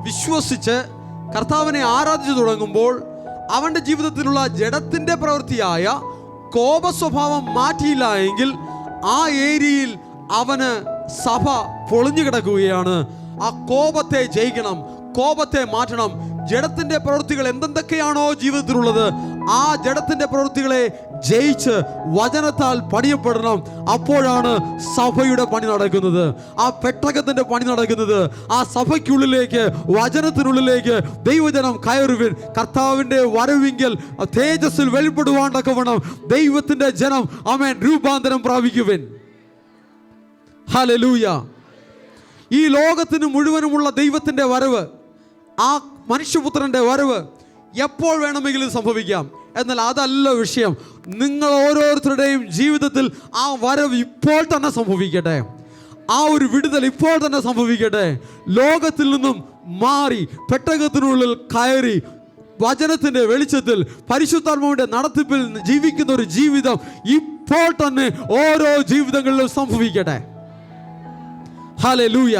വിശ്വസിച്ച് കർത്താവിനെ ആരാധിച്ചു തുടങ്ങുമ്പോൾ അവൻ്റെ ജീവിതത്തിലുള്ള ജഡത്തിൻ്റെ പ്രവൃത്തിയായ കോപ സ്വഭാവം മാറ്റിയില്ല എങ്കിൽ ആ ഏരിയയിൽ അവന് സഭ പൊളിഞ്ഞു കിടക്കുകയാണ്. ആ കോപത്തെ ജയിക്കണം, കോപത്തെ മാറ്റണം. ജഡത്തിൻ്റെ പ്രവൃത്തികൾ എന്തൊക്കെയാണോ ജീവിതത്തിലുള്ളത് ആ ജഡത്തിൻ്റെ പ്രവൃത്തികളെ ജയിച്ച് വചനത്താൽ പണിയപ്പെടണം. അപ്പോഴാണ് സഭയുടെ പണി നടക്കുന്നത്, ആ പെട്ടകത്തിൻ്റെ പണി നടക്കുന്നത്. ആ സഭയ്ക്കുള്ളിലേക്ക്, വചനത്തിനുള്ളിലേക്ക് ദൈവജനം കയറുവിൻ. കർത്താവിൻ്റെ വരവിങ്കൽ തേജസ്സിൽ വെളിപ്പെടുവാൻ തക്കവണ്ണം ദൈവത്തിൻ്റെ ജനം ആമേൻ രൂപാന്തരം പ്രാപിക്കുവിൻ. ഹല്ലേലൂയ. ഈ ലോകത്തിന് മുഴുവനുമുള്ള ദൈവത്തിൻ്റെ വരവ്, ആ മനുഷ്യപുത്രൻ്റെ വരവ് എപ്പോൾ വേണമെങ്കിലും സംഭവിക്കാം. എന്നാൽ അതല്ല വിഷയം. നിങ്ങൾ ഓരോരുത്തരുടെയും ജീവിതത്തിൽ ആ വരവ് ഇപ്പോൾ തന്നെ സംഭവിക്കട്ടെ. ആ ഒരു വിടുതൽ ഇപ്പോൾ തന്നെ സംഭവിക്കട്ടെ. ലോകത്തിൽ നിന്നും മാറി പെട്ടകത്തിനുള്ളിൽ കയറി വചനത്തിൻ്റെ വെളിച്ചത്തിൽ പരിശുദ്ധാത്മാവിൻ്റെ നടത്തിപ്പിൽ ജീവിക്കുന്ന ഒരു ജീവിതം ഇപ്പോൾ തന്നെ ഓരോ ജീവിതങ്ങളിലും സംഭവിക്കട്ടെ. Hallelujah,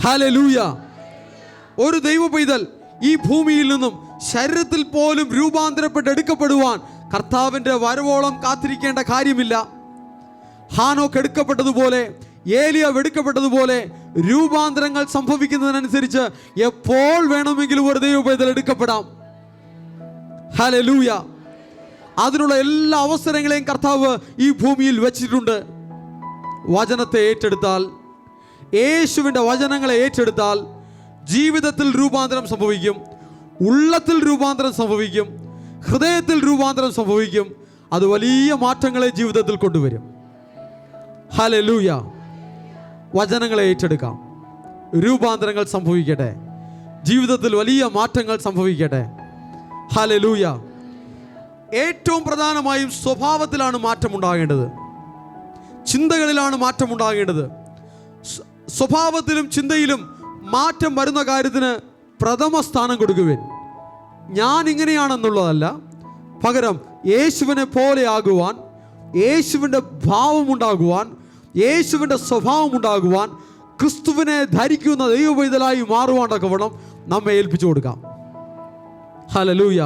hallelujah. ഒരു ദൈവ പൈതൽ ഈ ഭൂമിയിൽ നിന്നും ശരീരത്തിൽ പോലും രൂപാന്തരപ്പെട്ട് എടുക്കപ്പെടുവാൻ കർത്താവിൻ്റെ വരവോളം കാത്തിരിക്കേണ്ട കാര്യമില്ല. ഹാനോക്ക് എടുക്കപ്പെട്ടതുപോലെ, ഏലിയാവ് എടുക്കപ്പെട്ടതുപോലെ രൂപാന്തരങ്ങൾ സംഭവിക്കുന്നതിനനുസരിച്ച് എപ്പോൾ വേണമെങ്കിലും ഒരു ദൈവ പൈതൽ എടുക്കപ്പെടാം. ഹല്ലേലൂയ. അതിനുള്ള എല്ലാ അവസരങ്ങളെയും കർത്താവ് ഈ ഭൂമിയിൽ വെച്ചിട്ടുണ്ട്. വചനത്തെ ഏറ്റെടുത്താൽ, യേശുവിൻ്റെ വചനങ്ങളെ ഏറ്റെടുത്താൽ ജീവിതത്തിൽ രൂപാന്തരം സംഭവിക്കും, ഉള്ളത്തിൽ രൂപാന്തരം സംഭവിക്കും, ഹൃദയത്തിൽ രൂപാന്തരം സംഭവിക്കും. അത് വലിയ മാറ്റങ്ങളെ ജീവിതത്തിൽ കൊണ്ടുവരും. ഹല്ലേലൂയ. വചനങ്ങളെ ഏറ്റെടുക്കാം, രൂപാന്തരങ്ങൾ സംഭവിക്കട്ടെ, ജീവിതത്തിൽ വലിയ മാറ്റങ്ങൾ സംഭവിക്കട്ടെ. ഹല്ലേലൂയ. ഏറ്റവും പ്രധാനമായും സ്വഭാവത്തിലാണ് മാറ്റമുണ്ടാകേണ്ടത്, ചിന്തകളിലാണ് മാറ്റമുണ്ടാകേണ്ടത്. സ്വഭാവത്തിലും ചിന്തയിലും മാറ്റം വരുന്ന കാര്യത്തിന് പ്രഥമ സ്ഥാനം കൊടുക്കുവിൻ. ഞാൻ ഇങ്ങനെയാണെന്നുള്ളതല്ല, പകരം യേശുവിനെ പോലെ ആകുവാൻ, യേശുവിൻ്റെ ഭാവമുണ്ടാകുവാൻ, യേശുവിൻ്റെ സ്വഭാവമുണ്ടാകുവാൻ, ക്രിസ്തുവിനെ ധരിക്കുന്ന ദൈവപൈതലായി മാറുവാൻ തക്കവണ്ണം നമ്മെ ഏൽപ്പിച്ചു കൊടുക്കാം. ഹല്ലേലൂയ.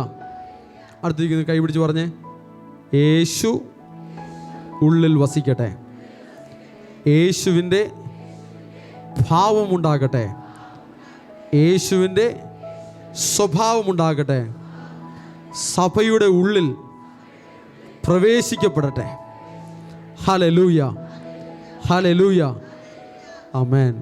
അടുത്തിരിക്കുന്ന കൈ പിടിച്ച് പറഞ്ഞേ, യേശു ഉള്ളിൽ വസിക്കട്ടെ, യേശുവിൻ്റെ ഭാവമുണ്ടാകട്ടെ, യേശുവിൻ്റെ സ്വഭാവമുണ്ടാകട്ടെ, സഭയുടെ ഉള്ളിൽ പ്രവേശിക്കപ്പെടട്ടെ. ഹല്ലേലൂയ, ഹല്ലേലൂയ, ആമേൻ.